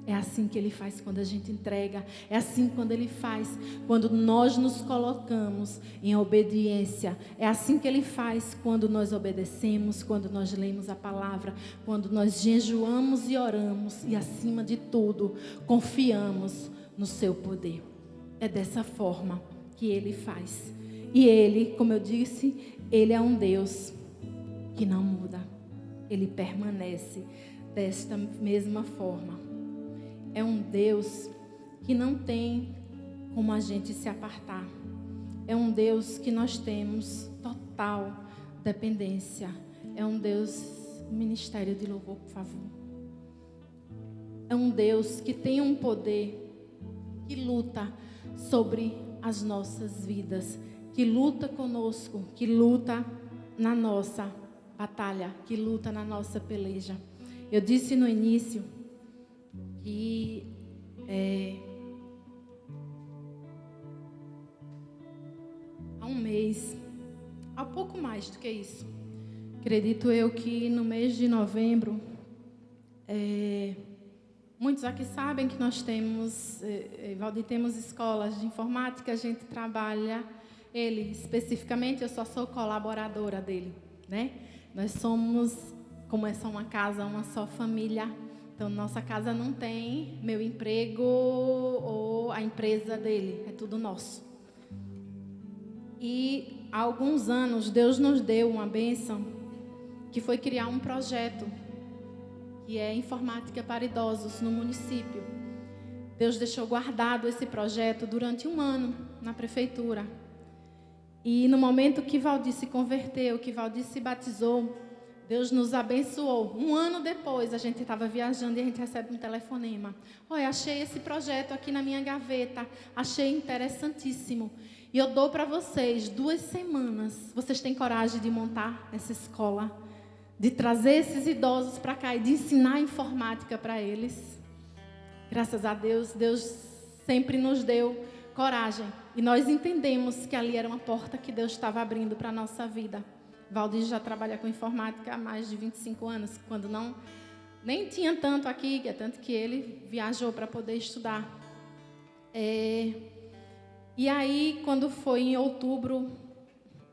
É assim que Ele faz quando a gente entrega. É assim quando Ele faz quando nós nos colocamos em obediência. É assim que Ele faz quando nós obedecemos, quando nós lemos a palavra, quando nós jejuamos e oramos. E acima de tudo, confiamos no Seu poder. É dessa forma que Ele faz. E Ele, como eu disse, Ele é um Deus que não muda. Ele permanece desta mesma forma. É um Deus que não tem como a gente se apartar. É um Deus que nós temos total dependência. É um Deus, ministério de louvor, por favor. É um Deus que tem um poder, que luta sobre as nossas vidas, que luta conosco, que luta na nossa batalha, que luta na nossa peleja. Eu disse no início que há um mês, há pouco mais do que isso, acredito eu que no mês de novembro, muitos aqui sabem que nós temos, Valdir, temos escolas de informática, a gente trabalha, ele especificamente, eu só sou colaboradora dele, né? Nós somos, como é só uma casa, uma só família. Então, nossa casa não tem meu emprego ou a empresa dele. É tudo nosso. E há alguns anos, Deus nos deu uma bênção, que foi criar um projeto, que é informática para idosos no município. Deus deixou guardado esse projeto durante 1 ano na prefeitura. E no momento que Valdir se converteu, que Valdir se batizou, Deus nos abençoou. 1 ano depois, a gente estava viajando e a gente recebe um telefonema. Olha, achei esse projeto aqui na minha gaveta, achei interessantíssimo. E eu dou para vocês 2 semanas. Vocês têm coragem de montar essa escola? De trazer esses idosos para cá e de ensinar informática para eles? Graças a Deus, Deus sempre nos deu coragem. E nós entendemos que ali era uma porta que Deus estava abrindo para a nossa vida. Valdir já trabalha com informática há mais de 25 anos, quando nem tinha tanto aqui, tanto que ele viajou para poder estudar. E aí, quando foi em outubro,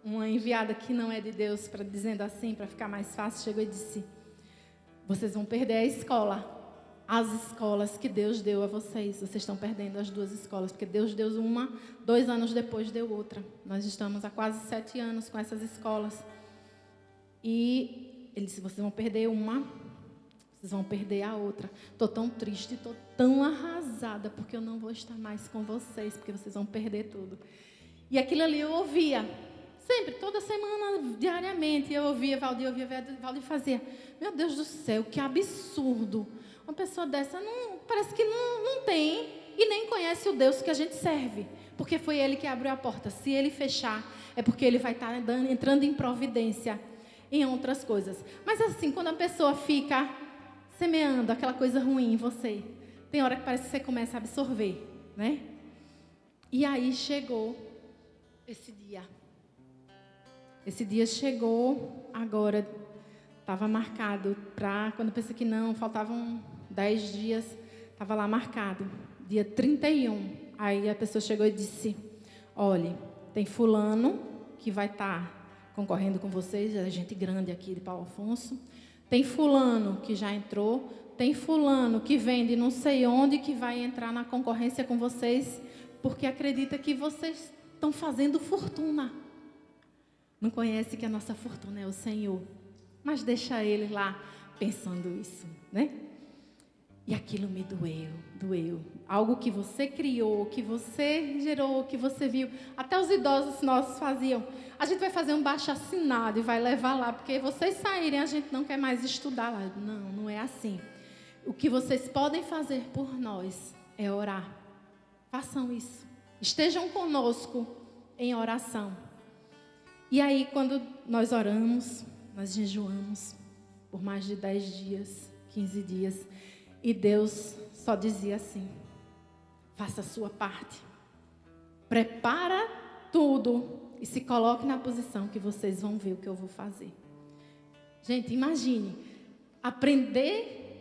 uma enviada que não é de Deus, dizendo assim, para ficar mais fácil, chegou e disse: vocês vão perder a escola. As escolas que Deus deu a vocês estão perdendo as 2 escolas, porque Deus deu uma, 2 anos depois deu outra. Nós estamos há quase 7 anos com essas escolas. E ele disse: vocês vão perder uma, vocês vão perder a outra. Estou tão triste, estou tão arrasada, porque eu não vou estar mais com vocês, porque vocês vão perder tudo. E aquilo ali eu ouvia, sempre, toda semana, diariamente, eu ouvia Valdir fazia: meu Deus do céu, que absurdo. Uma pessoa dessa parece que não tem e nem conhece o Deus que a gente serve. Porque foi Ele que abriu a porta. Se Ele fechar, é porque Ele vai estar entrando em providência em outras coisas. Mas assim, quando a pessoa fica semeando aquela coisa ruim em você, tem hora que parece que você começa a absorver, né? E aí chegou esse dia. Esse dia chegou agora. Estava marcado para, quando eu pensei que não, faltavam 10 dias, estava lá marcado, dia 31. Aí a pessoa chegou e disse: olha, tem fulano que vai estar concorrendo com vocês, é gente grande aqui de Paulo Afonso. Tem fulano que já entrou, tem fulano que vem de não sei onde que vai entrar na concorrência com vocês, porque acredita que vocês estão fazendo fortuna. Não conhece que a nossa fortuna é o Senhor. Mas deixa ele lá pensando isso, né? E aquilo me doeu. Algo que você criou, que você gerou, que você viu. Até os idosos nossos faziam. A gente vai fazer um baixo-assinado e vai levar lá, porque vocês saírem, a gente não quer mais estudar lá. Não, não é assim. O que vocês podem fazer por nós é orar. Façam isso. Estejam conosco em oração. E aí, quando nós oramos, nós jejuamos por mais de 10 dias, 15 dias. E Deus só dizia assim: faça a sua parte. Prepara tudo e se coloque na posição que vocês vão ver o que eu vou fazer. Gente, imagine, aprender,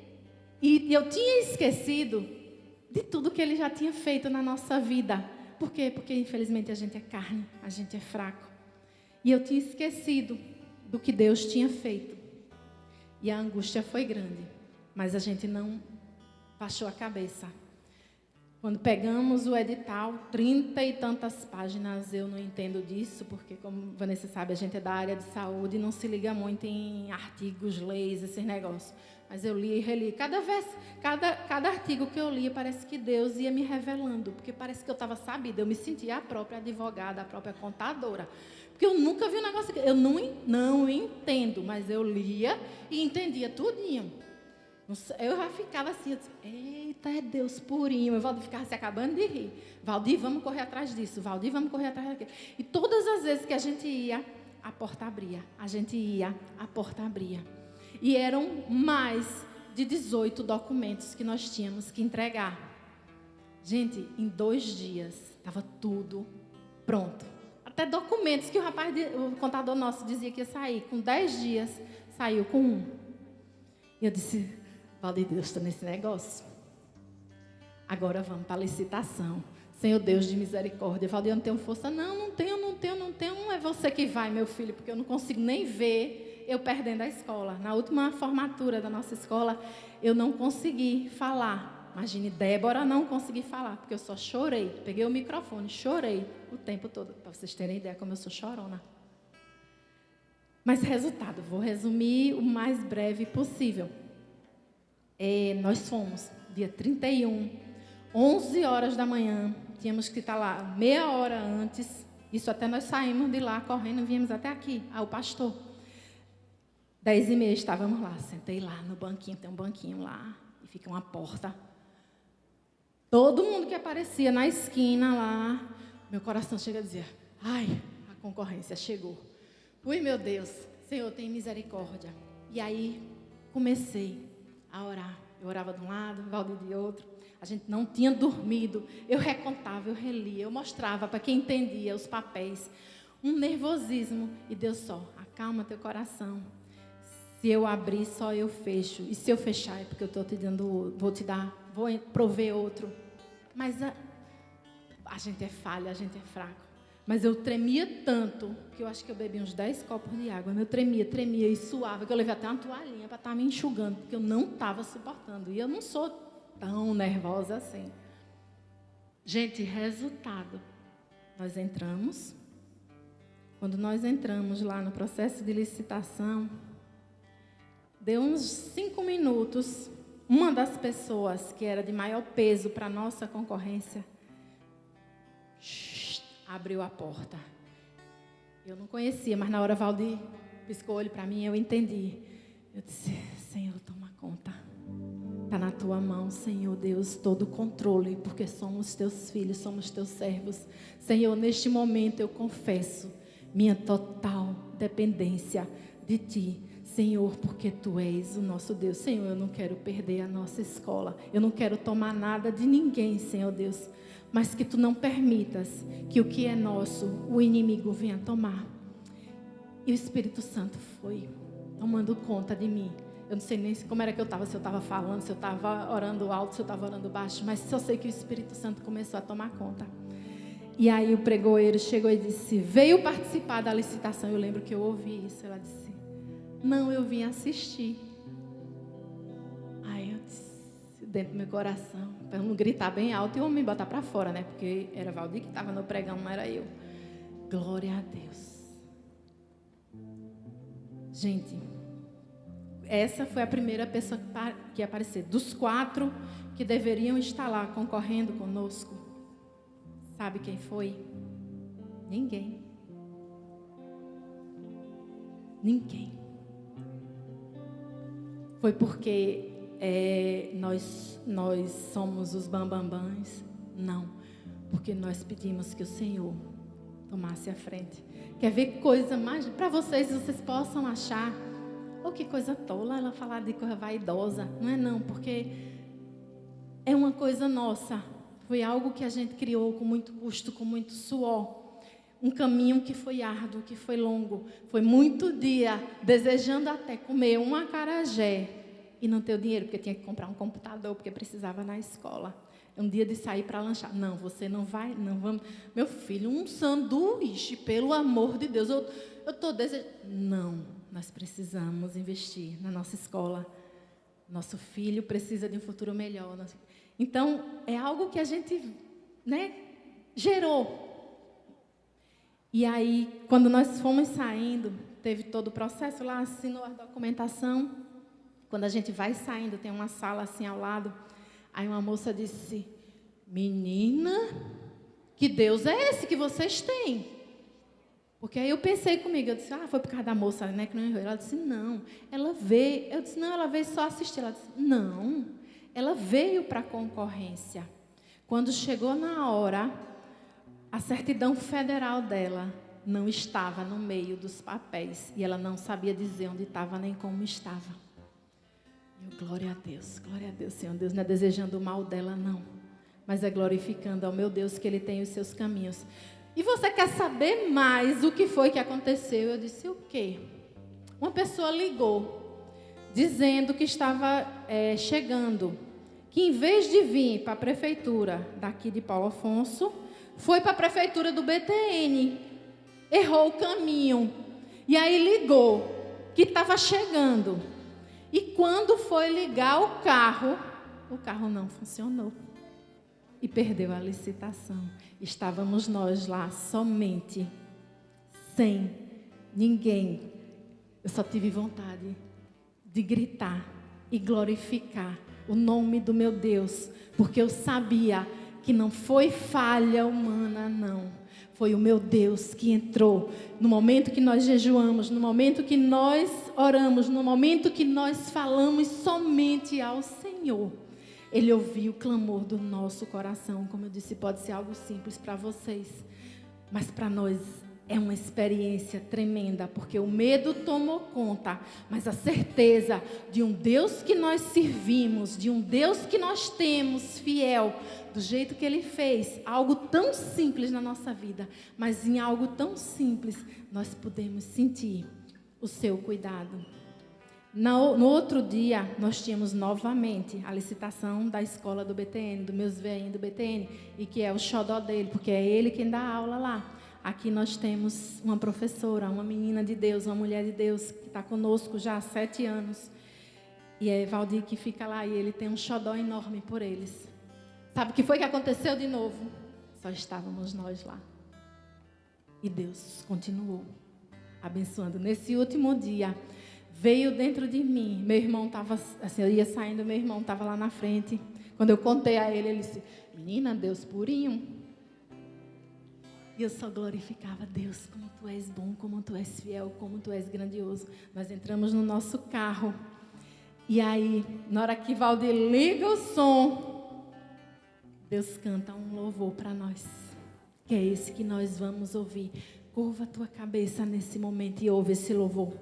e eu tinha esquecido de tudo que Ele já tinha feito na nossa vida. Por quê? Porque infelizmente a gente é carne, a gente é fraco. E eu tinha esquecido do que Deus tinha feito. E a angústia foi grande, mas a gente não baixou a cabeça. Quando pegamos o edital, 30 e tantas páginas, eu não entendo disso, porque, como Vanessa sabe, a gente é da área de saúde e não se liga muito em artigos, leis, esses negócios. Mas eu li e reli. Cada artigo que eu lia, parece que Deus ia me revelando, porque parece que eu estava sabida. Eu me sentia a própria advogada, a própria contadora. Porque eu nunca vi um negócio aqui. Eu não entendo, mas eu lia e entendia tudinho. Eu já ficava assim, eu disse, eita, é Deus purinho. O Valdir ficava se acabando de rir. Valdir, vamos correr atrás disso. Valdir, vamos correr atrás daquilo. E todas as vezes que a gente ia, a porta abria. A gente ia, a porta abria. E eram mais de 18 documentos que nós tínhamos que entregar. Gente, em 2 dias, estava tudo pronto. Até documentos que o contador nosso dizia que ia sair. Com 10 dias, saiu com 1. E eu disse, Valdir, Deus está nesse negócio. Agora vamos para a licitação. Senhor Deus de misericórdia. Valdir, eu não tenho força. Não tenho. Não é você que vai, meu filho, porque eu não consigo nem ver eu perdendo a escola. Na última formatura da nossa escola, eu não consegui falar. Imagine, Débora não consegui falar, porque eu só chorei. Peguei o microfone, chorei o tempo todo, para vocês terem ideia como eu sou chorona. Mas resultado, vou resumir o mais breve possível. Nós fomos, dia 31, 11 horas da manhã, tínhamos que estar lá meia hora antes, isso até nós saímos de lá correndo, viemos até aqui, ao pastor. 10h30 estávamos lá, sentei lá no banquinho, tem um banquinho lá, e fica uma porta. Todo mundo que aparecia na esquina lá, meu coração chega a dizer, ai, a concorrência chegou. Ui, meu Deus, Senhor, tem misericórdia. E aí, comecei a orar. Eu orava de um lado, Valdir de outro. A gente não tinha dormido. Eu recontava, eu relia, eu mostrava para quem entendia os papéis. Um nervosismo. E Deus só, acalma teu coração. Se eu abrir, só eu fecho. E se eu fechar, é porque eu estou te dando, vou prover outro. Mas a gente é falha, a gente é fraco. Mas eu tremia tanto, que eu acho que eu bebi uns 10 copos de água. Eu tremia e suava, que eu levei até uma toalhinha para estar me enxugando, porque eu não estava suportando. E eu não sou tão nervosa assim. Gente, resultado. Nós entramos. Quando nós entramos lá no processo de licitação, deu uns 5 minutos, uma das pessoas que era de maior peso para a nossa concorrência, abriu a porta. Eu não conhecia, mas na hora Valdir piscou o olho para mim, eu entendi. Eu disse, Senhor, toma conta. Está na tua mão, Senhor Deus, todo o controle, porque somos teus filhos, somos teus servos. Senhor, neste momento eu confesso minha total dependência de Ti. Senhor, porque Tu és o nosso Deus. Senhor, eu não quero perder a nossa escola. Eu não quero tomar nada de ninguém, Senhor Deus. Mas que Tu não permitas que o que é nosso, o inimigo venha tomar. E o Espírito Santo foi tomando conta de mim. Eu não sei nem como era que eu estava, se eu estava falando, se eu estava orando alto, se eu estava orando baixo, mas só sei que o Espírito Santo começou a tomar conta. E aí o pregoeiro chegou e disse, veio participar da licitação. Eu lembro que eu ouvi isso. Ela disse, não, eu vim assistir. Aí eu disse, dentro do meu coração, para não gritar bem alto e o homem botar para fora, né? Porque era Valdir que estava no pregão, não era eu. Glória a Deus. Gente, essa foi a primeira pessoa que apareceu. Dos 4 que deveriam estar lá concorrendo conosco, sabe quem foi? Ninguém. Ninguém. Foi porque nós somos os bambambãs? Não. porque nós pedimos que o Senhor tomasse a frente. Quer ver coisa mais para vocês possam achar, que coisa tola ela falar de coisa vaidosa. Não é não, porque é uma coisa nossa. Foi algo que a gente criou com muito custo, com muito suor. Um caminho que foi árduo, que foi longo. Foi muito dia desejando até comer um acarajé e não ter o dinheiro, porque tinha que comprar um computador, porque precisava na escola. Um dia de sair para lanchar. Não, você não vai, não vamos. Meu filho, um sanduíche, pelo amor de Deus. Eu estou desejando. Não, nós precisamos investir na nossa escola. Nosso filho precisa de um futuro melhor. Então, é algo que a gente, gerou. E aí, quando nós fomos saindo, teve todo o processo lá, assinou a documentação. Quando a gente vai saindo, tem uma sala assim ao lado. Aí uma moça disse: menina, que Deus é esse que vocês têm? Porque aí eu pensei comigo, eu disse, foi por causa da moça, que não errou. Ela disse, não, ela veio. Eu disse, não, ela veio só assistir. Ela disse, não, ela veio para a concorrência. Quando chegou na hora, a certidão federal dela não estava no meio dos papéis. E ela não sabia dizer onde estava nem como estava. Glória a Deus, Senhor. Deus não é desejando o mal dela, não. Mas é glorificando ao meu Deus que Ele tem os seus caminhos. E você quer saber mais o que foi que aconteceu? Eu disse, o quê? Uma pessoa ligou, dizendo que estava chegando, que em vez de vir para a prefeitura daqui de Paulo Afonso, foi para a prefeitura do BTN. Errou o caminho. E aí ligou, que estava chegando. E quando foi ligar o carro não funcionou. E perdeu a licitação. Estávamos nós lá somente, sem ninguém. Eu só tive vontade de gritar e glorificar o nome do meu Deus. Porque eu sabia que não foi falha humana, não. Foi o meu Deus que entrou no momento que nós jejuamos, no momento que nós oramos, no momento que nós falamos somente ao Senhor. Ele ouviu o clamor do nosso coração. Como eu disse, pode ser algo simples para vocês, mas para nós é uma experiência tremenda, porque o medo tomou conta, mas a certeza de um Deus que nós servimos, de um Deus que nós temos fiel, do jeito que Ele fez, algo tão simples na nossa vida, mas em algo tão simples, nós podemos sentir o seu cuidado. No outro dia, nós tínhamos novamente a licitação da escola do BTN, dos meus velhinhos do BTN, e que é o xodó dele, porque é ele quem dá aula lá. Aqui nós temos uma professora, uma menina de Deus, uma mulher de Deus, que está conosco já há 7 anos. E é Valdir que fica lá, e ele tem um xodó enorme por eles. Sabe o que foi que aconteceu de novo? Só estávamos nós lá. E Deus continuou abençoando. Nesse último dia, veio dentro de mim. Meu irmão estava, assim, eu ia saindo, meu irmão estava lá na frente. Quando eu contei a ele, ele disse, menina, Deus purinho. E eu só glorificava, Deus, como Tu és bom, como Tu és fiel, como Tu és grandioso. Nós entramos no nosso carro. E aí, na hora que Valdir liga o som, Deus canta um louvor para nós. Que é esse que nós vamos ouvir. Curva a tua cabeça nesse momento e ouve esse louvor.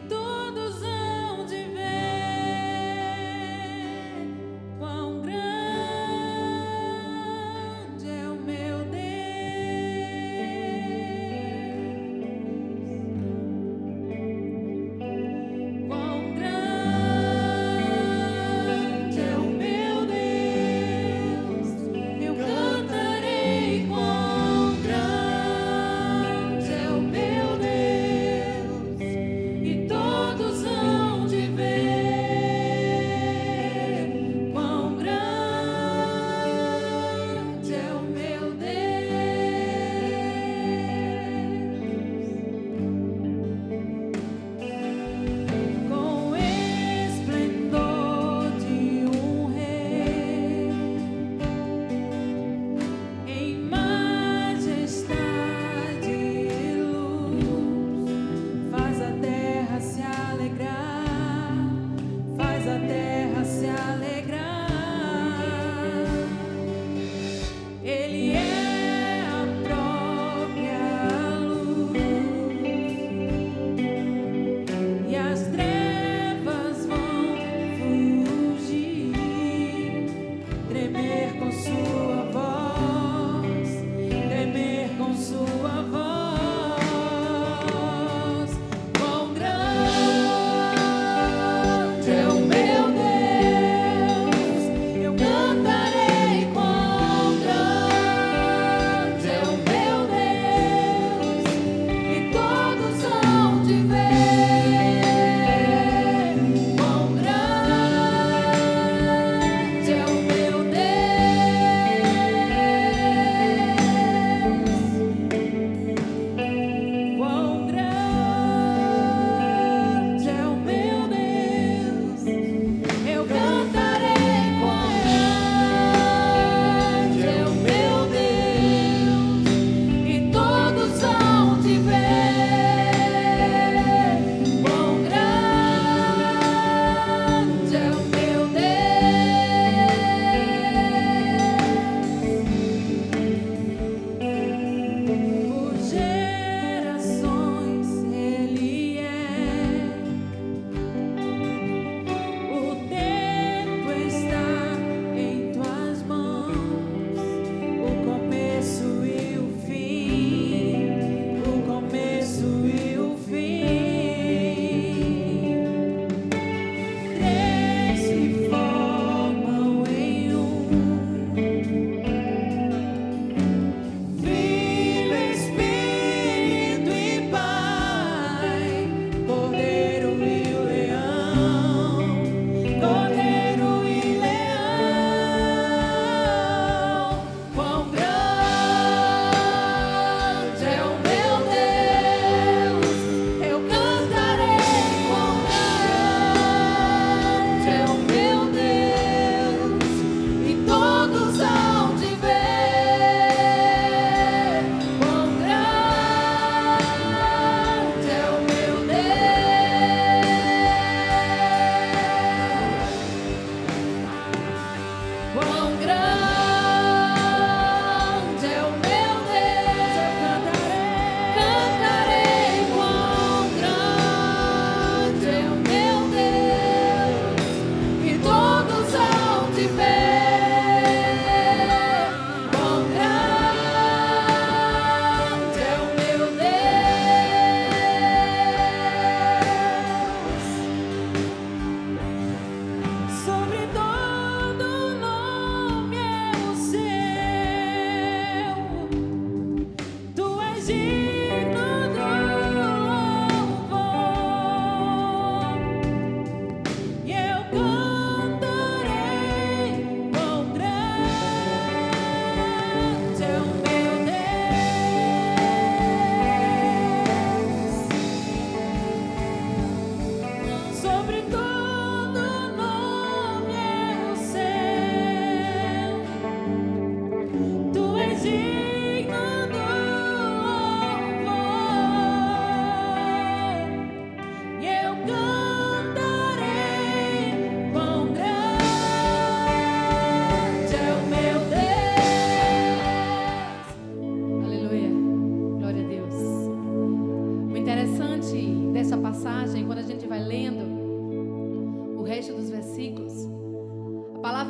Todos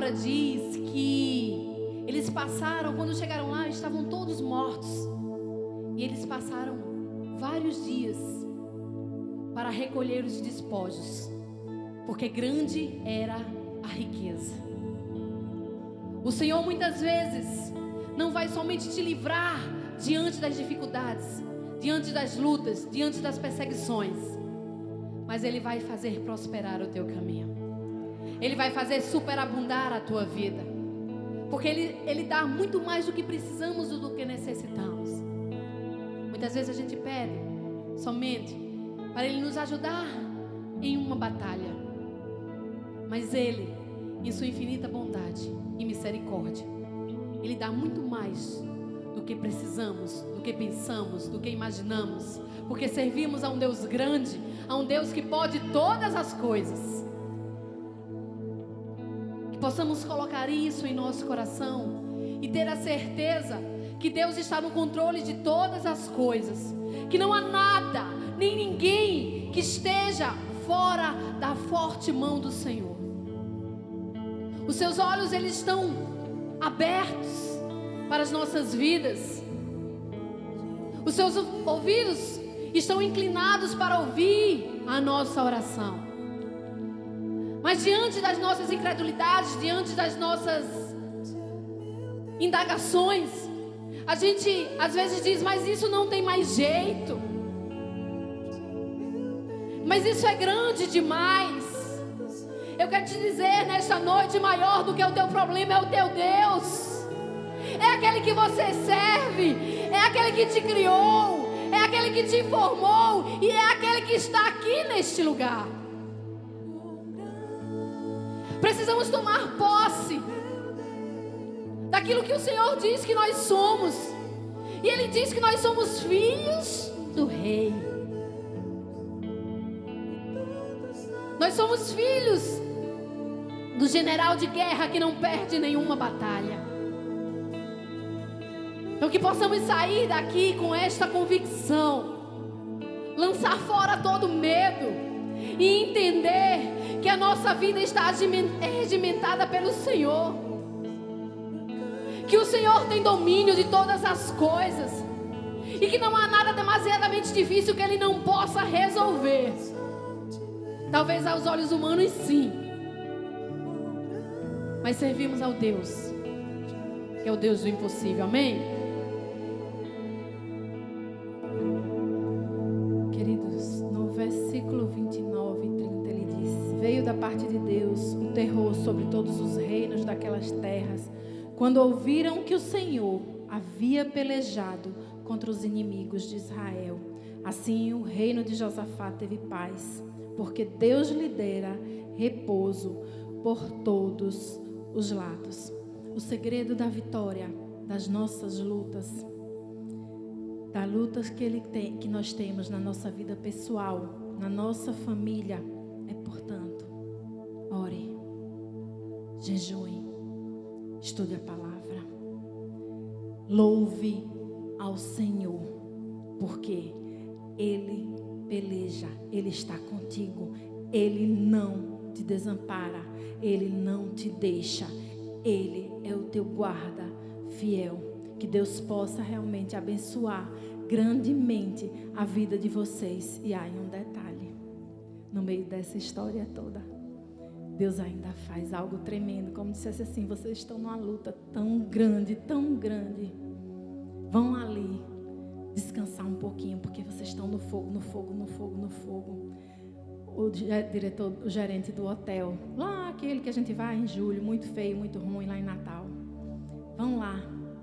palavra diz que eles passaram, quando chegaram lá, estavam todos mortos. E eles passaram vários dias para recolher os despojos, porque grande era a riqueza. O Senhor muitas vezes não vai somente te livrar diante das dificuldades, diante das lutas, diante das perseguições, mas Ele vai fazer prosperar o teu caminho. Ele vai fazer superabundar a tua vida, porque Ele dá muito mais do que precisamos do que necessitamos. Muitas vezes a gente pede somente para Ele nos ajudar em uma batalha, mas Ele, em sua infinita bondade e misericórdia, Ele dá muito mais do que precisamos, do que pensamos, do que imaginamos, porque servimos a um Deus grande, a um Deus que pode todas as coisas. Que possamos colocar isso em nosso coração e ter a certeza que Deus está no controle de todas as coisas, que não há nada, nem ninguém que esteja fora da forte mão do Senhor. Os seus olhos, eles estão abertos para as nossas vidas. Os seus ouvidos estão inclinados para ouvir a nossa oração. Mas diante das nossas incredulidades, diante das nossas indagações, a gente às vezes diz: mas isso não tem mais jeito, mas isso é grande demais. Eu quero te dizer nesta noite, maior do que o teu problema é o teu Deus. É aquele que você serve, é aquele que te criou, é aquele que te formou e é aquele que está aqui neste lugar. Precisamos tomar posse daquilo que o Senhor diz que nós somos. E Ele diz que nós somos filhos do Rei. Nós somos filhos do general de guerra que não perde nenhuma batalha. Então que possamos sair daqui com esta convicção, lançar fora todo medo e entender que a nossa vida está regimentada pelo Senhor, que o Senhor tem domínio de todas as coisas e que não há nada demasiadamente difícil que Ele não possa resolver. Talvez aos olhos humanos sim, mas servimos ao Deus que é o Deus do impossível, amém? Queridos, no versículo 29 e 30 ele diz: veio da parte de Deus o terror sobre todos os reinos daquelas terras, quando ouviram que o Senhor havia pelejado contra os inimigos de Israel. Assim o reino de Josafá teve paz, porque Deus lhe dera repouso por todos os lados. O segredo da vitória das nossas lutas, das lutas que nós temos na nossa vida pessoal, na nossa família, é, portanto, ore, jejue, estude a palavra, louve ao Senhor, porque Ele peleja, Ele está contigo, Ele não te desampara, Ele não te deixa, Ele é o teu guarda fiel. Que Deus possa realmente abençoar grandemente a vida de vocês. E aí um detalhe, no meio dessa história toda, Deus ainda faz algo tremendo, como dissesse assim: vocês estão numa luta tão grande, vão ali descansar um pouquinho, porque vocês estão no fogo. O diretor, o gerente do hotel, lá aquele que a gente vai em julho, muito feio, muito ruim, lá em Natal, vão lá,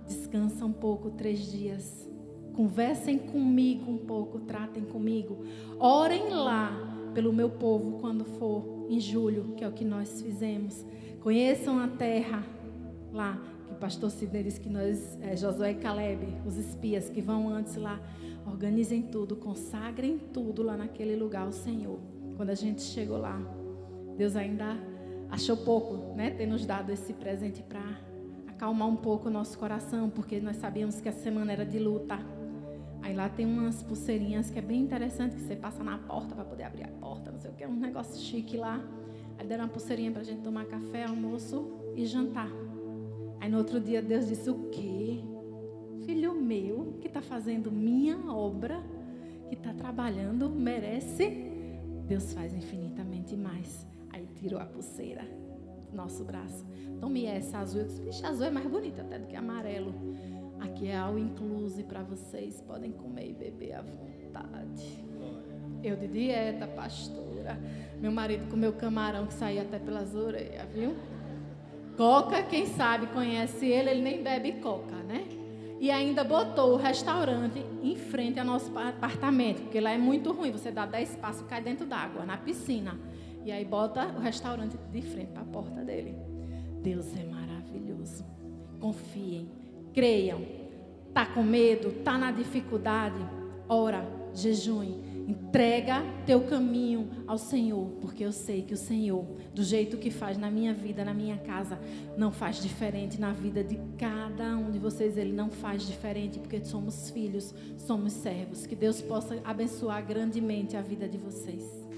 descansa um pouco, 3 dias, conversem comigo um pouco, tratem comigo, orem lá pelo meu povo quando for em julho, que é o que nós fizemos. Conheçam a terra lá, que o pastor Sidney disse que nós, Josué e Caleb, os espias que vão antes lá, organizem tudo, consagrem tudo lá naquele lugar ao Senhor. Quando a gente chegou lá, Deus ainda achou pouco, né, ter nos dado esse presente para acalmar um pouco o nosso coração, porque nós sabíamos que a semana era de luta. Aí lá tem umas pulseirinhas que é bem interessante, que você passa na porta para poder abrir a porta, não sei o que, é um negócio chique lá. Aí deram uma pulseirinha para a gente tomar café, almoço e jantar. Aí no outro dia Deus disse: o quê? Filho meu, que está fazendo minha obra, que está trabalhando, merece? Deus faz infinitamente mais. Aí tirou a pulseira do nosso braço. Tome essa azul. Eu disse: vixe, azul é mais bonita até do que amarelo. Aqui é all inclusive para vocês. Podem comer e beber à vontade. Eu de dieta, pastora. Meu marido comeu camarão que saía até pelas orelhas, viu? Coca, quem sabe, conhece ele nem bebe coca, né? E ainda botou o restaurante em frente ao nosso apartamento, porque lá é muito ruim. Você dá 10 passos e cai dentro d'água, na piscina. E aí bota o restaurante de frente para a porta dele. Deus é maravilhoso. Confiem, creiam. Tá com medo? Tá na dificuldade? Ora, jejue. Entrega teu caminho ao Senhor, porque eu sei que o Senhor, do jeito que faz na minha vida, na minha casa, não faz diferente na vida de cada um de vocês. Ele não faz diferente, porque somos filhos, somos servos. Que Deus possa abençoar grandemente a vida de vocês.